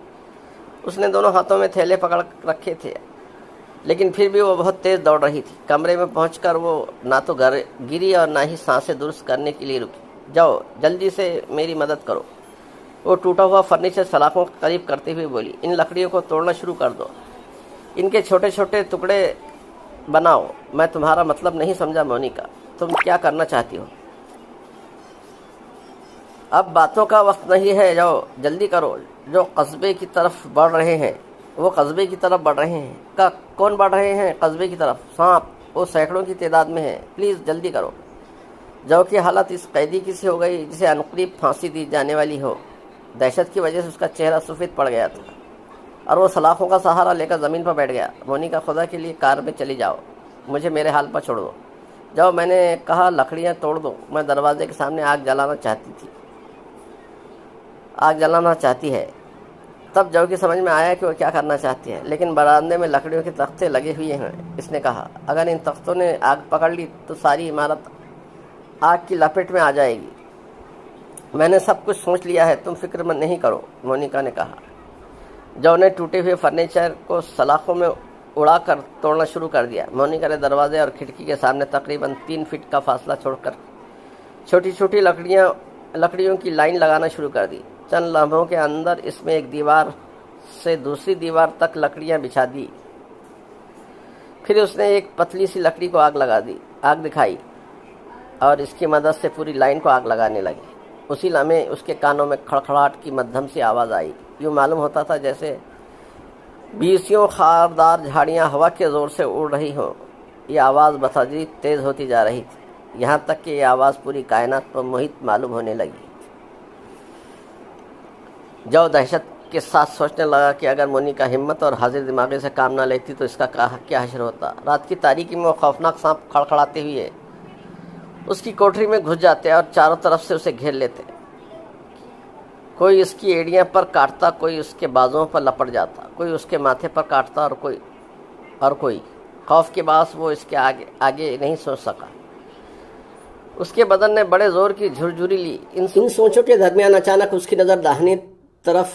اس نے دونوں ہاتھوں میں تھیلے پکڑ رکھے تھے، لیکن پھر بھی وہ بہت تیز دوڑ رہی تھی۔ کمرے میں پہنچ کر وہ نہ تو گری اور نہ ہی سانسیں درست کرنے کے لیے رکی۔ جاؤ جلدی سے میری مدد کرو، وہ ٹوٹا ہوا فرنیچر سلاخوں کے قریب کرتے ہوئے بولی۔ ان لکڑیوں کو توڑنا شروع کر دو، ان کے چھوٹے چھوٹے ٹکڑے بناؤ۔ میں تمہارا مطلب نہیں سمجھا مونیکا، تم کیا کرنا چاہتی ہو؟ اب باتوں کا وقت نہیں ہے، جاؤ جلدی کرو۔ جو قصبے کی طرف بڑھ رہے ہیں، وہ قصبے کی طرف بڑھ رہے ہیں۔ کون بڑھ رہے ہیں قصبے کی طرف؟ سانپ، وہ سینکڑوں کی تعداد میں ہے، پلیز جلدی کرو۔ جو کی حالت اس قیدی کی سی ہو گئی جسے عنقریب پھانسی دی جانے والی ہو۔ دہشت کی وجہ سے اس کا چہرہ سفید پڑ گیا تھا اور وہ سلاخوں کا سہارا لے کر زمین پر بیٹھ گیا۔ مونیکا خدا کے لیے کار میں چلی جاؤ، مجھے میرے حال پر چھوڑ دو۔ جاؤ، میں نے کہا لکڑیاں توڑ دو۔ میں دروازے کے سامنے آگ جلانا چاہتی ہے۔ تب جو کی سمجھ میں آیا کہ وہ کیا کرنا چاہتی ہے، لیکن برآمدے میں لکڑیوں کے تختے لگے ہوئے ہیں۔ اس نے کہا اگر ان تختوں نے آگ پکڑ لی تو ساری عمارت آگ کی لپیٹ میں آ جائے گی۔ میں نے سب کچھ سوچ لیا ہے، تم فکر مند نہیں کرو، مونیکا نے کہا۔ جو نے ٹوٹے ہوئے فرنیچر کو سلاخوں میں اڑا کر توڑنا شروع کر دیا۔ مونیکا نے دروازے اور کھڑکی کے سامنے تقریباً 3 فٹ کا فاصلہ چھوڑ کر چھوٹی چھوٹی لکڑیوں کی لائن لگانا شروع کر دی۔ چند لمحوں کے اندر اس میں ایک دیوار سے دوسری دیوار تک لکڑیاں بچھا دی۔ پھر اس نے ایک پتلی سی لکڑی کو آگ دکھائی اور اس کی مدد سے پوری لائن کو آگ لگانے لگی۔ اسی لمحے اس کے کانوں میں کھڑکھڑاہٹ کی مدھم سی آواز آئی۔ یوں معلوم ہوتا تھا جیسے 20 خاردار جھاڑیاں ہوا کے زور سے اڑ رہی ہوں۔ یہ آواز بتدریج تیز ہوتی جا رہی تھی، یہاں تک کہ یہ آواز پوری کائنات پر محیط معلوم ہونے لگی۔ جو دہشت کے ساتھ سوچنے لگا کہ اگر مونیکا ہمت اور حاضر دماغی سے کام نہ لیتی تو اس کا کیا حشر ہوتا۔ رات کی تاریکی میں وہ خوفناک سانپ کھڑکھڑاتے ہوئے اس کی کوٹری میں گھس جاتے اور چاروں طرف سے اسے گھیر لیتے۔ کوئی اس کی ایڑیاں پر کاٹتا، کوئی اس کے بازوؤں پر لپٹ جاتا، کوئی اس کے ماتھے پر کاٹتا اور کوئی خوف کے باعث وہ اس کے آگے نہیں سوچ سکا۔ اس کے بدن نے بڑے زور کی جھرجھری لی. ان سوچوں کے درمیان اچانک اس کی نظر داہنی طرف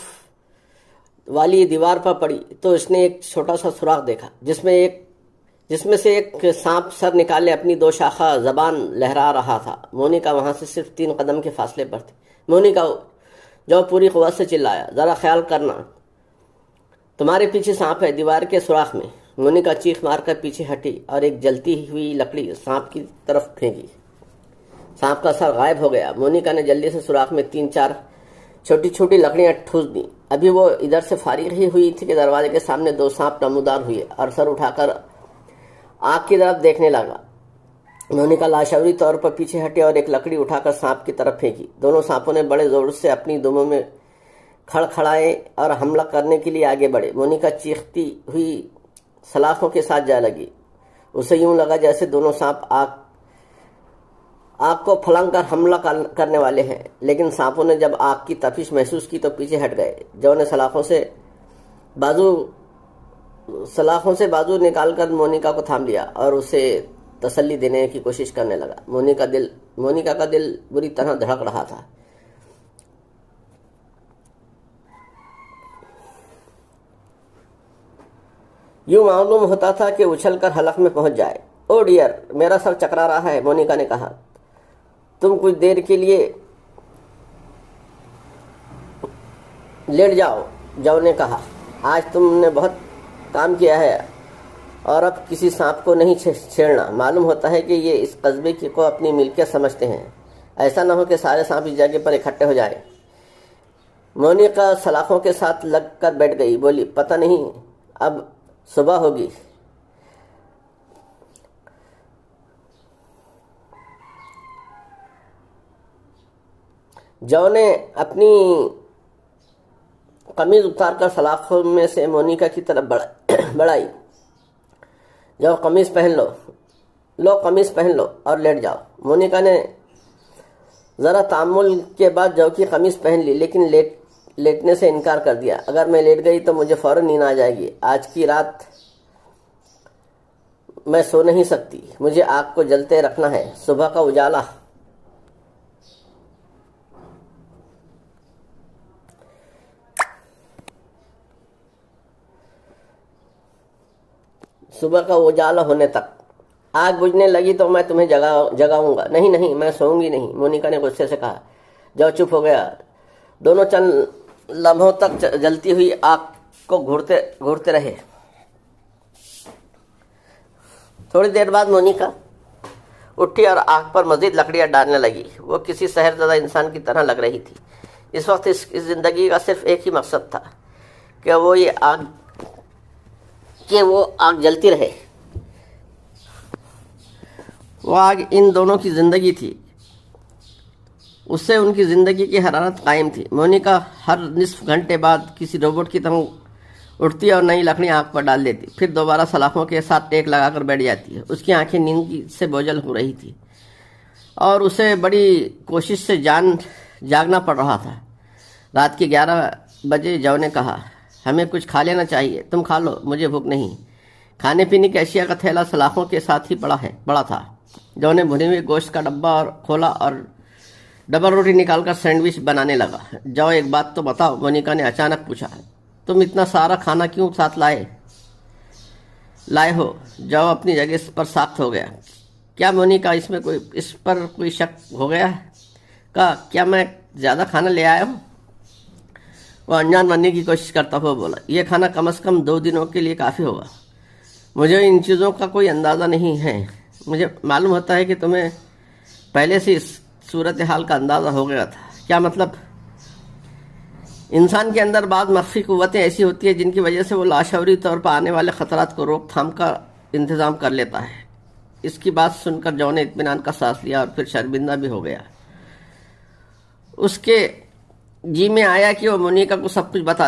والی دیوار پر پڑی تو اس نے ایک چھوٹا سا سوراخ دیکھا جس میں سے ایک سانپ سر نکالے اپنی 2 شاخہ زبان لہرا رہا تھا. مونیکا وہاں سے صرف 3 قدم کے فاصلے پر تھی. مونیکا جو پوری قوت سے چلایا, ذرا خیال کرنا, تمہارے پیچھے سانپ ہے, دیوار کے سوراخ میں. مونیکا چیخ مار کر پیچھے ہٹی اور ایک جلتی ہوئی لکڑی سانپ کی طرف پھینکی. سانپ کا سر غائب ہو گیا. مونیکا نے جلدی سے سوراخ میں 3-4 چھوٹی چھوٹی لکڑیاں ٹھوس دیں. ابھی وہ ادھر سے فارغ ہی ہوئی تھی کہ دروازے کے سامنے 2 سانپ نمودار ہوئے اور سر اٹھا کر آگ کی طرف دیکھنے لگا. مونیکا لاشعوری طور پر پیچھے ہٹی اور ایک لکڑی اٹھا کر سانپ کی طرف پھینکی. دونوں سانپوں نے بڑے زور سے اپنی دموں میں کھڑکھڑائے اور حملہ کرنے کے لیے آگے بڑھے. مونیکا چیختی ہوئی سلاخوں کے ساتھ جا لگی. اسے یوں لگا جیسے دونوں سانپ آگ کو پھلانگ کر حملہ کرنے والے ہیں, لیکن سانپوں نے جب آگ کی تپش محسوس کی تو پیچھے ہٹ گئے. جو نے سلاخوں سے بازو نکال کر مونیکا کو تھام لیا اور اسے تسلی دینے کی کوشش کرنے لگا. مونیکا کا دل بری طرح دھڑک رہا تھا. یوں معلوم ہوتا تھا کہ اچھل کر حلق میں پہنچ جائے. او ڈیئر, میرا سر چکرا رہا ہے, مونیکا نے کہا. تم کچھ دیر کے لیے لیٹ جاؤ, جو نے کہا. آج تم نے بہت کام کیا ہے اور اب کسی سانپ کو نہیں چھیڑنا. معلوم ہوتا ہے کہ یہ اس قصبے کو اپنی ملکیت سمجھتے ہیں. ایسا نہ ہو کہ سارے سانپ اس جگہ پر اکٹھے ہو جائیں. مونیکا سلاخوں کے ساتھ لگ کر بیٹھ گئی. بولی, پتہ نہیں اب صبح ہوگی. جو نے اپنی قمیض اتار کر سلاخوں میں سے مونیکا کی طرف بڑھائی. جو قمیض پہن لو اور لیٹ جاؤ. مونیکا نے ذرا تعامل کے بعد جو کی قمیض پہن لی, لیکن لیٹنے سے انکار کر دیا. اگر میں لیٹ گئی تو مجھے فوراً نیند آ جائے گی. آج کی رات میں سو نہیں سکتی. مجھے آگ کو جلتے رکھنا ہے. صبح کا اجالا ہونے تک. آگ بجھنے لگی تو میں تمہیں جگاؤں گا. نہیں, میں سوؤں گی نہیں, مونیکا نے غصے سے کہا. جو چپ ہو گیا. دونوں چند لمحوں تک جلتی ہوئی آگ کو گھورتے رہے. تھوڑی دیر بعد مونیکا اٹھی اور آگ پر مزید لکڑیاں ڈالنے لگی. وہ کسی سحر زدہ انسان کی طرح لگ رہی تھی. اس وقت اس زندگی کا صرف ایک ہی مقصد تھا کہ وہ آگ جلتی رہے. وہ آگ ان دونوں کی زندگی تھی. اس سے ان کی زندگی کی حرارت قائم تھی. مونیکا ہر نصف گھنٹے بعد کسی روبوٹ کی طرح اٹھتی اور نئی لکڑیاں آگ پر ڈال دیتی. پھر دوبارہ سلاخوں کے ساتھ ٹیک لگا کر بیٹھ جاتی. اس کی آنکھیں نیند سے بوجھل ہو رہی تھی اور اسے بڑی کوشش سے جاگنا پڑ رہا تھا. رات کے 11 بجے جو نے کہا, ہمیں کچھ کھا لینا چاہیے. تم کھا لو, مجھے بھوک نہیں. کھانے پینے کی اشیاء کا تھیلا سلاخوں کے ساتھ ہی پڑا تھا. جو نے بھنے ہوئے گوشت کا ڈبہ کھولا اور ڈبل روٹی نکال کر سینڈوچ بنانے لگا. جو, ایک بات تو بتاؤ, مونیکا نے اچانک پوچھا. تم اتنا سارا کھانا کیوں ساتھ لائے ہو؟ جو اپنی جگہ پر ساخت ہو گیا. کیا مونیکا, اس پر کوئی شک ہو گیا ہے؟ کیا میں زیادہ کھانا لے آیا ہوں؟ وہ انجان بننے کی کوشش کرتا ہوا بولا. یہ کھانا کم از کم 2 دنوں کے لیے کافی ہوگا. مجھے ان چیزوں کا کوئی اندازہ نہیں ہے. مجھے معلوم ہوتا ہے کہ تمہیں پہلے سے اس صورتحال کا اندازہ ہو گیا تھا. کیا مطلب؟ انسان کے اندر بعض مخفی قوتیں ایسی ہوتی ہیں جن کی وجہ سے وہ لاشعوری طور پر آنے والے خطرات کو روک تھام کا انتظام کر لیتا ہے. اس کی بات سن کر جو نے اطمینان کا سانس لیا اور پھر شرمندہ بھی ہو گیا. اس کے جی میں آیا کہ وہ مونیکا کو سب کچھ بتا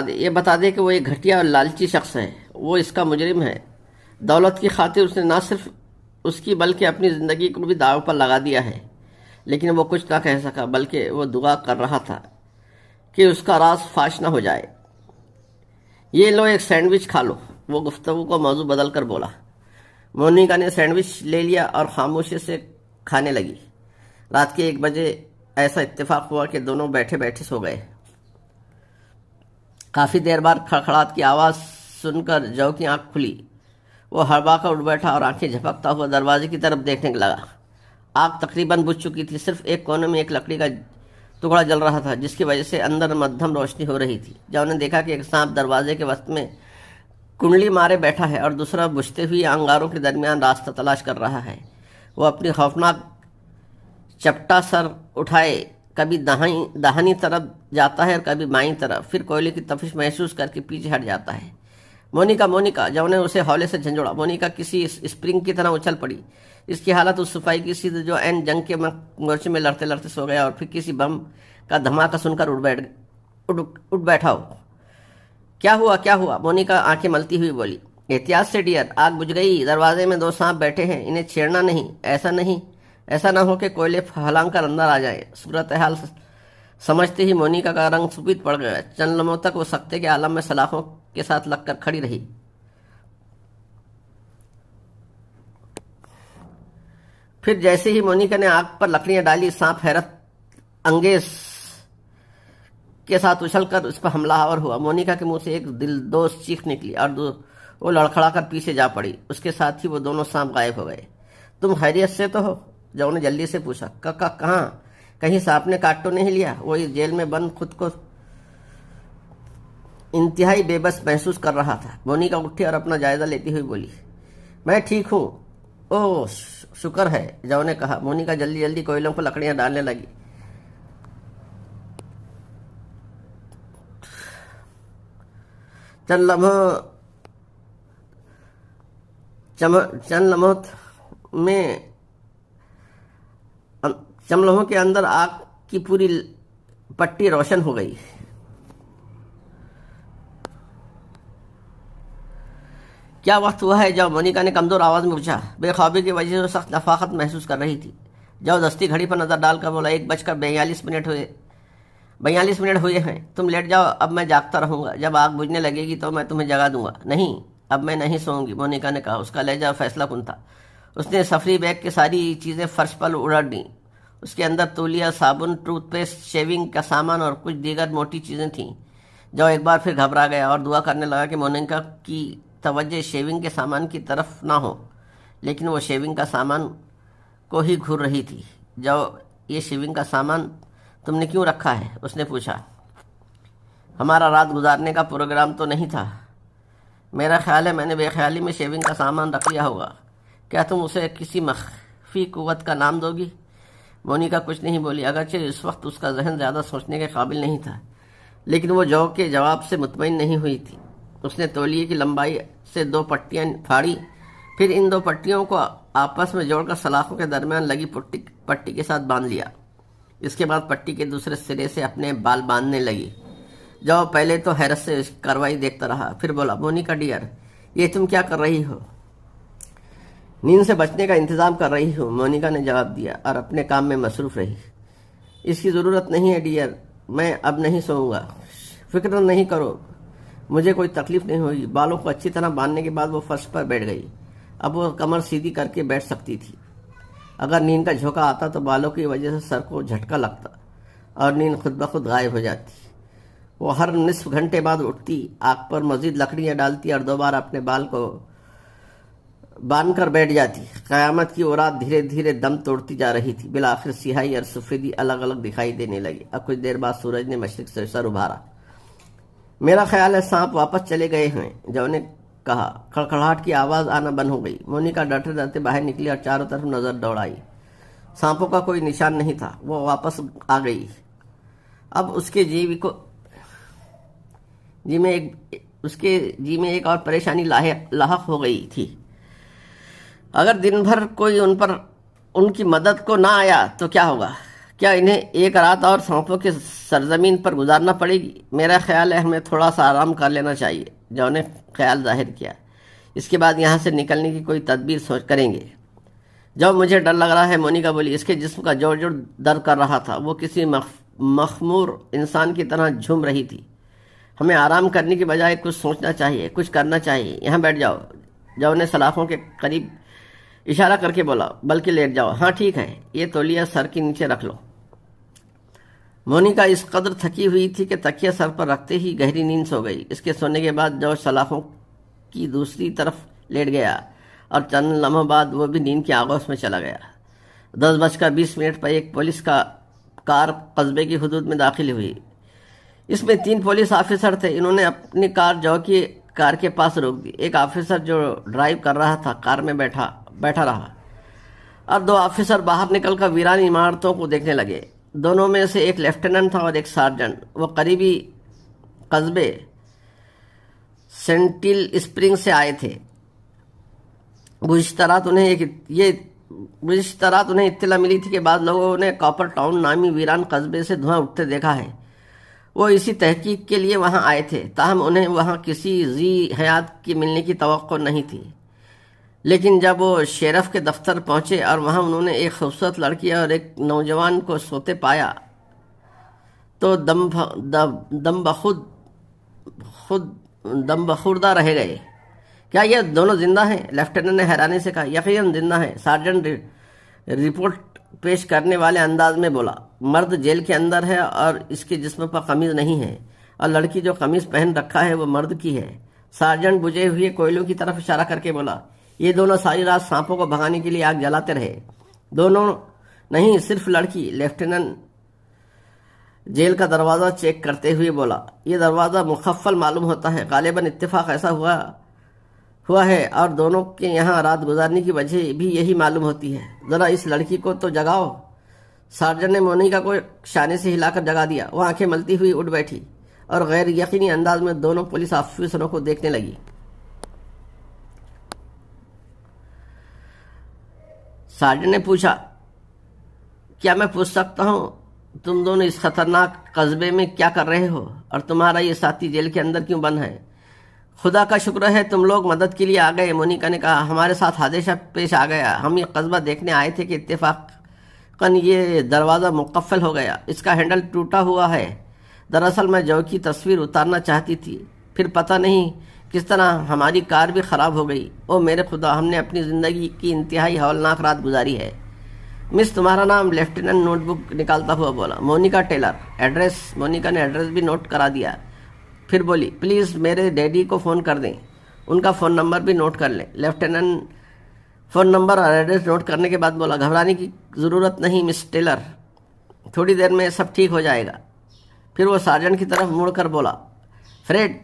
دے کہ وہ ایک گھٹیا اور لالچی شخص ہے. وہ اس کا مجرم ہے. دولت کی خاطر اس نے نہ صرف اس کی بلکہ اپنی زندگی کو بھی داؤ پر لگا دیا ہے. لیکن وہ کچھ نہ کہہ سکا, بلکہ وہ دعا کر رہا تھا کہ اس کا راز فاش نہ ہو جائے. یہ لو, ایک سینڈوچ کھا لو. وہ گفتگو کو موضوع بدل کر بولا. مونیکا نے سینڈوچ لے لیا اور خاموشی سے کھانے لگی. رات کے 1 بجے ایسا اتفاق ہوا کہ دونوں بیٹھے بیٹھے سو گئے۔ کافی دیر بعد کھڑکھڑاہٹ کی آواز سن کر جو کی آنکھ کھلی۔ وہ ہڑبڑا کر اٹھ بیٹھا اور آنکھیں جھپکتا ہوا دروازے کی طرف دیکھنے لگا۔ آگ تقریباً بجھ چکی تھی، صرف ایک کونے میں ایک لکڑی کا ٹکڑا جل رہا تھا جس کی وجہ سے اندر مدھم روشنی ہو رہی تھی۔ جو نے دیکھا کہ ایک سانپ دروازے کے وسط میں کنڈلی مارے بیٹھا ہے اور دوسرا بجھتے ہوئے انگاروں کے درمیان راستہ تلاش کر رہا ہے۔ وہ اپنی خوفناک چپٹا سر اٹھائے کبھی داہنی طرف جاتا ہے اور کبھی بائیں طرف، پھر کوئلے کی تپش محسوس کر کے پیچھے ہٹ جاتا ہے۔ Monica, Monica! جو نے اسے ہولے سے جھنجھوڑا۔ مونیکا کسی اسپرنگ کی طرح اچھل پڑی۔ اس کی حالت اس صفائی کی سی جو این جنگ کے مورچے میں لڑتے لڑتے سو گیا اور پھر کسی بم کا دھماکہ سن کر اٹھ بیٹھا ہو۔ کیا ہوا، کیا ہوا؟ مونیکا آنکھیں ملتی ہوئی بولی۔ احتیاط سے ڈیئر، آگ بجھ گئی، دروازے میں 2 سانپ بیٹھے ہیں، انہیں چھیڑنا نہیں۔ ایسا نہ ہو کہ کوئلے پھلانگ کر اندر آ جائیں۔ صورتحال سمجھتے ہی مونیکا کا رنگ سفید پڑ گیا۔ چند لمحوں تک وہ سکتے کے عالم میں سلاخوں کے ساتھ لگ کر کھڑی رہی۔ پھر جیسے ہی مونیکا نے آگ پر لکڑیاں ڈالی، سانپ حیرت انگیز کے ساتھ اچھل کر اس پر حملہ آور ہوا۔ مونیکا کے منہ سے ایک دلدوز چیخ نکلی اور وہ لڑکھڑا کر پیچھے جا پڑی۔ اس کے ساتھ ہی وہ دونوں سانپ غائب ہو گئے۔ تم خیریت سے تو ہو؟ جو نے جلدی سے پوچھا۔ کہاں؟ کہیں سانپ نے کاٹ تو نہیں لیا؟ وہ اس جیل میں بند خود کو انتہائی بے بس محسوس کر رہا تھا۔ مونیکا اٹھی اور اپنا جائزہ لیتی ہوئی بولی، میں ٹھیک ہوں۔ اوہ شکر ہے، جو نے کہا۔ مونیکا جلدی جلدی کوئلوں پر لکڑیاں ڈالنے لگی۔ چند لمحوں کے اندر آگ کی پوری پٹی روشن ہو گئی۔ کیا وقت ہوا ہے جو؟ مونیکا نے کمزور آواز میں پوچھا۔ بے خوابی کی وجہ سے سخت نفاقت محسوس کر رہی تھی۔ جو دستی گھڑی پر نظر ڈال کر بولا، 1:42 ہوئے ہیں۔ تم لیٹ جاؤ، اب میں جاگتا رہوں گا۔ جب آگ بجھنے لگے گی تو میں تمہیں جگا دوں گا۔ نہیں، اب میں نہیں سوؤں گی، مونیکا نے کہا۔ اس کا لہجہ فیصلہ کن تھا۔ اس نے سفری بیگ کی ساری چیزیں فرش پر اڑا دیں۔ اس کے اندر تولیہ، صابن، ٹوتھ پیسٹ، شیونگ کا سامان اور کچھ دیگر موٹی چیزیں تھیں۔ جو ایک بار پھر گھبرا گیا اور دعا کرنے لگا کہ مونیکا کی توجہ شیونگ کے سامان کی طرف نہ ہو، لیکن وہ شیونگ کا سامان کو ہی گھور رہی تھی۔ جو یہ شیونگ کا سامان تم نے کیوں رکھا ہے؟ اس نے پوچھا۔ ہمارا رات گزارنے کا پروگرام تو نہیں تھا؟ میرا خیال ہے میں نے بے خیالی میں شیونگ کا سامان رکھ لیا ہوگا۔ کیا تم اسے کسی مخفی قوت کا نام دو گی؟ مونیکا کچھ نہیں بولی، اگرچہ اس وقت اس کا ذہن زیادہ سوچنے کے قابل نہیں تھا، لیکن وہ جو کے جواب سے مطمئن نہیں ہوئی تھی۔ اس نے تولیے کی لمبائی سے 2 پٹیاں پھاڑی، پھر ان 2 پٹیوں کو آپس میں جوڑ کر سلاخوں کے درمیان لگی پٹی کے ساتھ باندھ لیا۔ اس کے بعد پٹی کے دوسرے سرے سے اپنے بال باندھنے لگی۔ جو پہلے تو حیرت سے اس کی کارروائی دیکھتا رہا، پھر بولا، مونیکا ڈیئر، یہ تم کیا کر رہی ہو؟ نیند سے بچنے کا انتظام کر رہی ہوں، مونیکا نے جواب دیا اور اپنے کام میں مصروف رہی۔ اس کی ضرورت نہیں ہے ڈیئر، میں اب نہیں سوؤں گا۔ فکر نہیں کرو، مجھے کوئی تکلیف نہیں ہوگی۔ بالوں کو اچھی طرح باندھنے کے بعد وہ فرش پر بیٹھ گئی۔ اب وہ کمر سیدھی کر کے بیٹھ سکتی تھی۔ اگر نیند کا جھونکا آتا تو بالوں کی وجہ سے سر کو جھٹکا لگتا اور نیند خود بخود غائب ہو جاتی۔ وہ ہر نصف گھنٹے بعد اٹھتی، آگ پر مزید لکڑیاں ڈالتی اور دوبارہ اپنے بال کو باندھ کر بیٹھ جاتی۔ قیامت کی وہ رات دھیرے دھیرے دم توڑتی جا رہی تھی۔ بالآخر سیاہی اور سفیدی الگ الگ دکھائی دینے لگی۔ اب کچھ دیر بعد سورج نے مشرق سے سر ابھارا۔ میرا خیال ہے سانپ واپس چلے گئے ہیں، جو نے کہا۔ کھڑکھڑاہٹ کی آواز آنا بند ہو گئی۔ مونیکا ڈرتے ڈرتے باہر نکلی اور چاروں طرف نظر دوڑائی۔ سانپوں کا کوئی نشان نہیں تھا۔ وہ واپس آ گئی۔ اب اس کے جی میں ایک اور پریشانی لاحق ہو گئی تھی۔ اگر دن بھر کوئی ان کی مدد کو نہ آیا تو کیا ہوگا؟ کیا انہیں ایک رات اور سانپوں کی سرزمین پر گزارنا پڑے گی؟ میرا خیال ہے ہمیں تھوڑا سا آرام کر لینا چاہیے، جو نے خیال ظاہر کیا۔ اس کے بعد یہاں سے نکلنے کی کوئی تدبیر کریں گے۔ جو مجھے ڈر لگ رہا ہے، مونیکا بولی۔ اس کے جسم کا جوڑ درد کر رہا تھا۔ وہ کسی مخمور انسان کی طرح جھوم رہی تھی۔ ہمیں آرام کرنے کی بجائے کچھ سوچنا چاہیے، کچھ کرنا چاہیے۔ یہاں بیٹھ جاؤ، جو نے سلاخوں کے قریب اشارہ کر کے بولا بلکہ لیٹ جاؤ. ہاں ٹھیک ہے, یہ تولیہ سر کے نیچے رکھ لو. مونیکا اس قدر تھکی ہوئی تھی کہ تکیہ سر پر رکھتے ہی گہری نیند سو گئی. اس کے سونے کے بعد جو سلاخوں کی دوسری طرف لیٹ گیا اور چند لمحوں بعد وہ بھی نیند کی آغوش میں چلا گیا. 10:20 پر ایک پولیس کا کار قصبے کی حدود میں داخل ہوئی. اس میں 3 پولیس آفیسر تھے. انہوں نے اپنی کار جو کی کار کے پاس روک دی. ایک آفیسر جو ڈرائیو کر رہا تھا کار میں بیٹھا رہا اور 2 آفیسر باہر نکل کر ویران عمارتوں کو دیکھنے لگے. دونوں میں سے ایک لیفٹیننٹ تھا اور ایک سارجنٹ. وہ قریبی قصبے سینٹل اسپرنگ سے آئے تھے. گزشتہ رات انہیں اطلاع ملی تھی کہ بعض لوگوں نے کاپر ٹاؤن نامی ویران قصبے سے دھواں اٹھتے دیکھا ہے. وہ اسی تحقیق کے لیے وہاں آئے تھے. تاہم انہیں وہاں کسی ذی حیات کی ملنے کی توقع نہیں تھی. لیکن جب وہ شیرف کے دفتر پہنچے اور وہاں انہوں نے ایک خوبصورت لڑکی اور ایک نوجوان کو سوتے پایا تو دم بخوردہ رہ گئے. کیا یہ دونوں زندہ ہیں؟ لیفٹیننٹ نے حیرانی سے کہا. یقیناً زندہ ہیں, سارجنٹ رپورٹ پیش کرنے والے انداز میں بولا. مرد جیل کے اندر ہے اور اس کے جسم پر قمیض نہیں ہے, اور لڑکی جو قمیض پہن رکھا ہے وہ مرد کی ہے. سارجنٹ بجھے ہوئے کوئلوں کی طرف اشارہ کر کے بولا. یہ دونوں ساری رات سانپوں کو بھگانے کے لیے آگ جلاتے رہے. دونوں نہیں, صرف لڑکی. لیفٹیننٹ جیل کا دروازہ چیک کرتے ہوئے بولا. یہ دروازہ مقفل معلوم ہوتا ہے. غالباً اتفاق ایسا ہوا ہے اور دونوں کے یہاں رات گزارنے کی وجہ بھی یہی معلوم ہوتی ہے. ذرا اس لڑکی کو تو جگاؤ. سارجنٹ نے مونیکا کو شانے سے ہلا کر جگا دیا. وہ آنکھیں ملتی ہوئی اٹھ بیٹھی اور غیر یقینی انداز میں دونوں پولیس آفیسروں کو دیکھنے لگی. سارجنٹ نے پوچھا, کیا میں پوچھ سکتا ہوں تم دونوں اس خطرناک قصبے میں کیا کر رہے ہو اور تمہارا یہ ساتھی جیل کے اندر کیوں بند ہے؟ خدا کا شکر ہے تم لوگ مدد کے لیے آ گئے, مونیکا نے کہا. ہمارے ساتھ حادثہ پیش آ گیا. ہم یہ قصبہ دیکھنے آئے تھے کہ اتفاقاً یہ دروازہ مقفل ہو گیا. اس کا ہینڈل ٹوٹا ہوا ہے. دراصل میں جو کی تصویر اتارنا چاہتی تھی, پھر پتہ نہیں کس طرح ہماری کار بھی خراب ہو گئی. او میرے خدا, ہم نے اپنی زندگی کی انتہائی ہولناک رات گزاری ہے. مس, تمہارا نام؟ لیفٹیننٹ نوٹ بک نکالتا ہوا بولا. Monica Taylor. ایڈریس؟ مونیکا نے ایڈریس بھی نوٹ کرا دیا. پھر بولی, پلیز میرے ڈیڈی کو فون کر دیں. ان کا فون نمبر بھی نوٹ کر لیں. لیفٹیننٹ فون نمبر اور ایڈریس نوٹ کرنے کے بعد بولا, گھبرانے کی ضرورت نہیں مس ٹیلر, تھوڑی دیر میں سب ٹھیک ہو جائے گا. پھر وہ سارجنٹ کی طرف مڑ کر بولا, فریڈ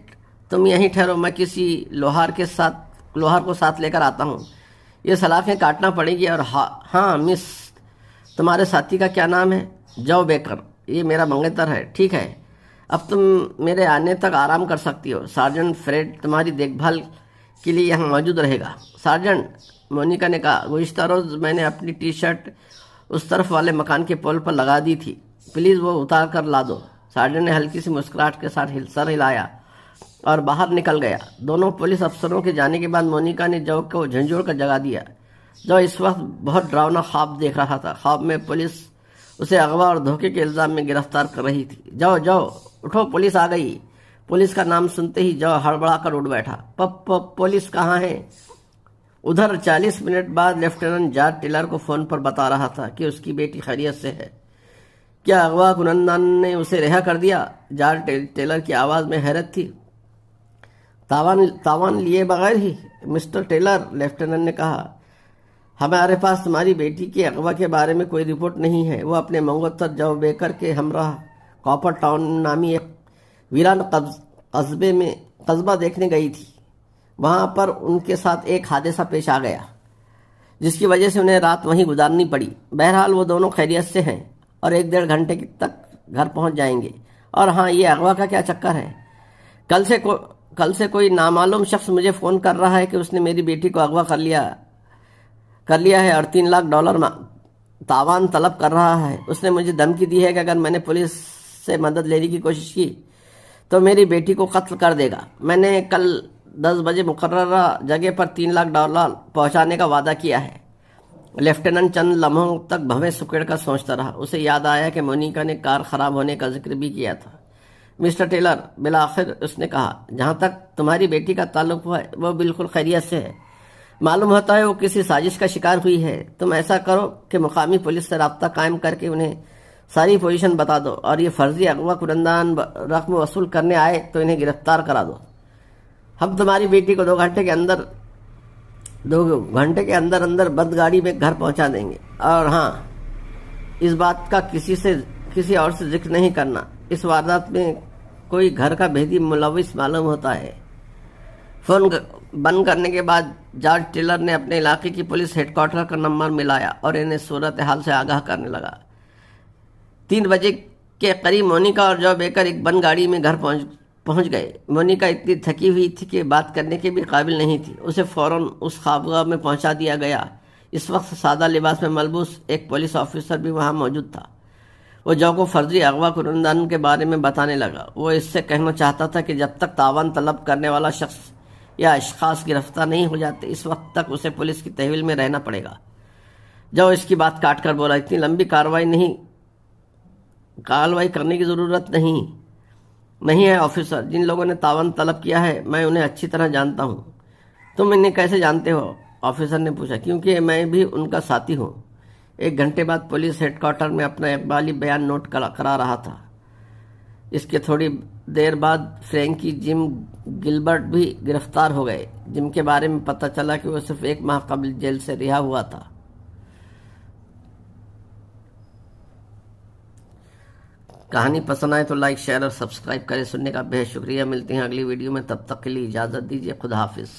تم یہیں ٹھہرو, میں کسی لوہار کو ساتھ لے کر آتا ہوں. یہ سلاخیں کاٹنا پڑے گی. اور ہاں مس, تمہارے ساتھی کا کیا نام ہے؟ جو بیکر. یہ میرا منگیتر ہے. ٹھیک ہے, اب تم میرے آنے تک آرام کر سکتی ہو. سارجنٹ فریڈ تمہاری دیکھ بھال کے لیے یہاں موجود رہے گا. سارجنٹ, مونیکا نے کہا, گزشتہ روز میں نے اپنی ٹی شرٹ اس طرف والے مکان کے پول پر لگا دی تھی, پلیز وہ اتار کر لا دو. سارجنٹ نے ہلکی سی مسکراہٹ کے ساتھ سر ہلایا اور باہر نکل گیا. دونوں پولیس افسروں کے جانے کے بعد مونیکا نے جو کو جھنجھوڑ کر جگا دیا. جو اس وقت بہت ڈراؤنا خواب دیکھ رہا تھا. خواب میں پولیس اسے اغوا اور دھوکے کے الزام میں گرفتار کر رہی تھی. جاؤ اٹھو, پولیس آ گئی. پولیس کا نام سنتے ہی جو ہڑبڑا کر اٹھ بیٹھا. پولیس کہاں ہے؟ ادھر 40 منٹ بعد لیفٹیننٹ جارج ٹیلر کو فون پر بتا رہا تھا کہ اس کی بیٹی خیریت سے ہے. کیا اغوا کنندگان نے اسے رہا کر دیا؟ جارج ٹیلر کی آواز میں حیرت تھی. تاوان لیے بغیر ہی؟ مسٹر ٹیلر, لیفٹیننٹ نے کہا, ہمارے پاس تمہاری بیٹی کے اغوا کے بارے میں کوئی رپورٹ نہیں ہے. وہ اپنے منگوتر جو بیکر کے ہمراہ کاپر ٹاؤن نامی ایک ویران قصبہ دیکھنے گئی تھی. وہاں پر ان کے ساتھ ایک حادثہ پیش آ گیا جس کی وجہ سے انہیں رات وہیں گزارنی پڑی. بہرحال وہ دونوں خیریت سے ہیں اور 1-1.5 گھنٹے تک گھر پہنچ جائیں گے. اور ہاں, یہ اغوا کا کیا چکر ہے؟ کل سے کوئی نامعلوم شخص مجھے فون کر رہا ہے کہ اس نے میری بیٹی کو اغوا کر لیا ہے اور $3 لاکھ تاوان طلب کر رہا ہے. اس نے مجھے دھمکی دی ہے کہ اگر میں نے پولیس سے مدد لینے کی کوشش کی تو میری بیٹی کو قتل کر دے گا. میں نے کل 10 بجے مقررہ جگہ پر $3 لاکھ پہنچانے کا وعدہ کیا ہے. لیفٹیننٹ چند لمحوں تک بھویں سکیڑ کر سوچتا رہا. اسے یاد آیا کہ مونیکا نے کار خراب ہونے کا ذکر بھی کیا تھا. مسٹر ٹیلر, بالآخر اس نے کہا, جہاں تک تمہاری بیٹی کا تعلق ہے وہ بالکل خیریت سے ہے. معلوم ہوتا ہے وہ کسی سازش کا شکار ہوئی ہے۔ تم ایسا کرو کہ مقامی پولیس سے رابطہ قائم کر کے انہیں ساری پوزیشن بتا دو، اور یہ فرضی اغوا کنندگان رقم وصول کرنے آئے تو انہیں گرفتار کرا دو۔ ہم تمہاری بیٹی کو 2 گھنٹے کے اندر اندر بند گاڑی میں گھر پہنچا دیں گے، اور ہاں، اس بات کا کسی اور سے ذکر نہیں کرنا۔ اس واردات میں کوئی گھر کا بھیدی ملوث معلوم ہوتا ہے۔ فون بند کرنے کے بعد جارج ٹیلر نے اپنے علاقے کی پولیس ہیڈ کوارٹر کا نمبر ملایا اور انہیں صورتحال سے آگاہ کرنے لگا۔ 3 بجے کے قریب مونیکا اور جو بیکر ایک بند گاڑی میں گھر پہنچ گئے۔ مونیکا اتنی تھکی ہوئی تھی کہ بات کرنے کے بھی قابل نہیں تھی۔ اسے فوراً اس خوابگاہ میں پہنچا دیا گیا۔ اس وقت سادہ لباس میں ملبوس ایک پولیس آفیسر بھی وہاں موجود تھا۔ وہ جو کو فرضی اغوا کنندگان کے بارے میں بتانے لگا۔ وہ اس سے کہنا چاہتا تھا کہ جب تک تعاون طلب کرنے والا شخص یا اشخاص گرفتار نہیں ہو جاتے، اس وقت تک اسے پولیس کی تحویل میں رہنا پڑے گا۔ جو اس کی بات کاٹ کر بولا، اتنی لمبی کارروائی کرنے کی ضرورت نہیں ہے آفیسر۔ جن لوگوں نے تعاون طلب کیا ہے میں انہیں اچھی طرح جانتا ہوں۔ تم انہیں کیسے جانتے ہو؟ آفیسر نے پوچھا۔ کیونکہ میں بھی ان کا ساتھی ہوں۔ 1 گھنٹے بعد پولیس ہیڈ کوارٹر میں اپنا اقبالی بیان نوٹ کرا رہا تھا۔ اس کے تھوڑی دیر بعد فرینکی جم گلبرٹ بھی گرفتار ہو گئے، جم کے بارے میں پتہ چلا کہ وہ صرف 1 ماہ قبل جیل سے رہا ہوا تھا۔ کہانی پسند آئے تو لائک، شیئر اور سبسکرائب کریں۔ سننے کا بہت شکریہ۔ ملتے ہیں اگلی ویڈیو میں، تب تک کے لیے اجازت دیجیے۔ خدا حافظ۔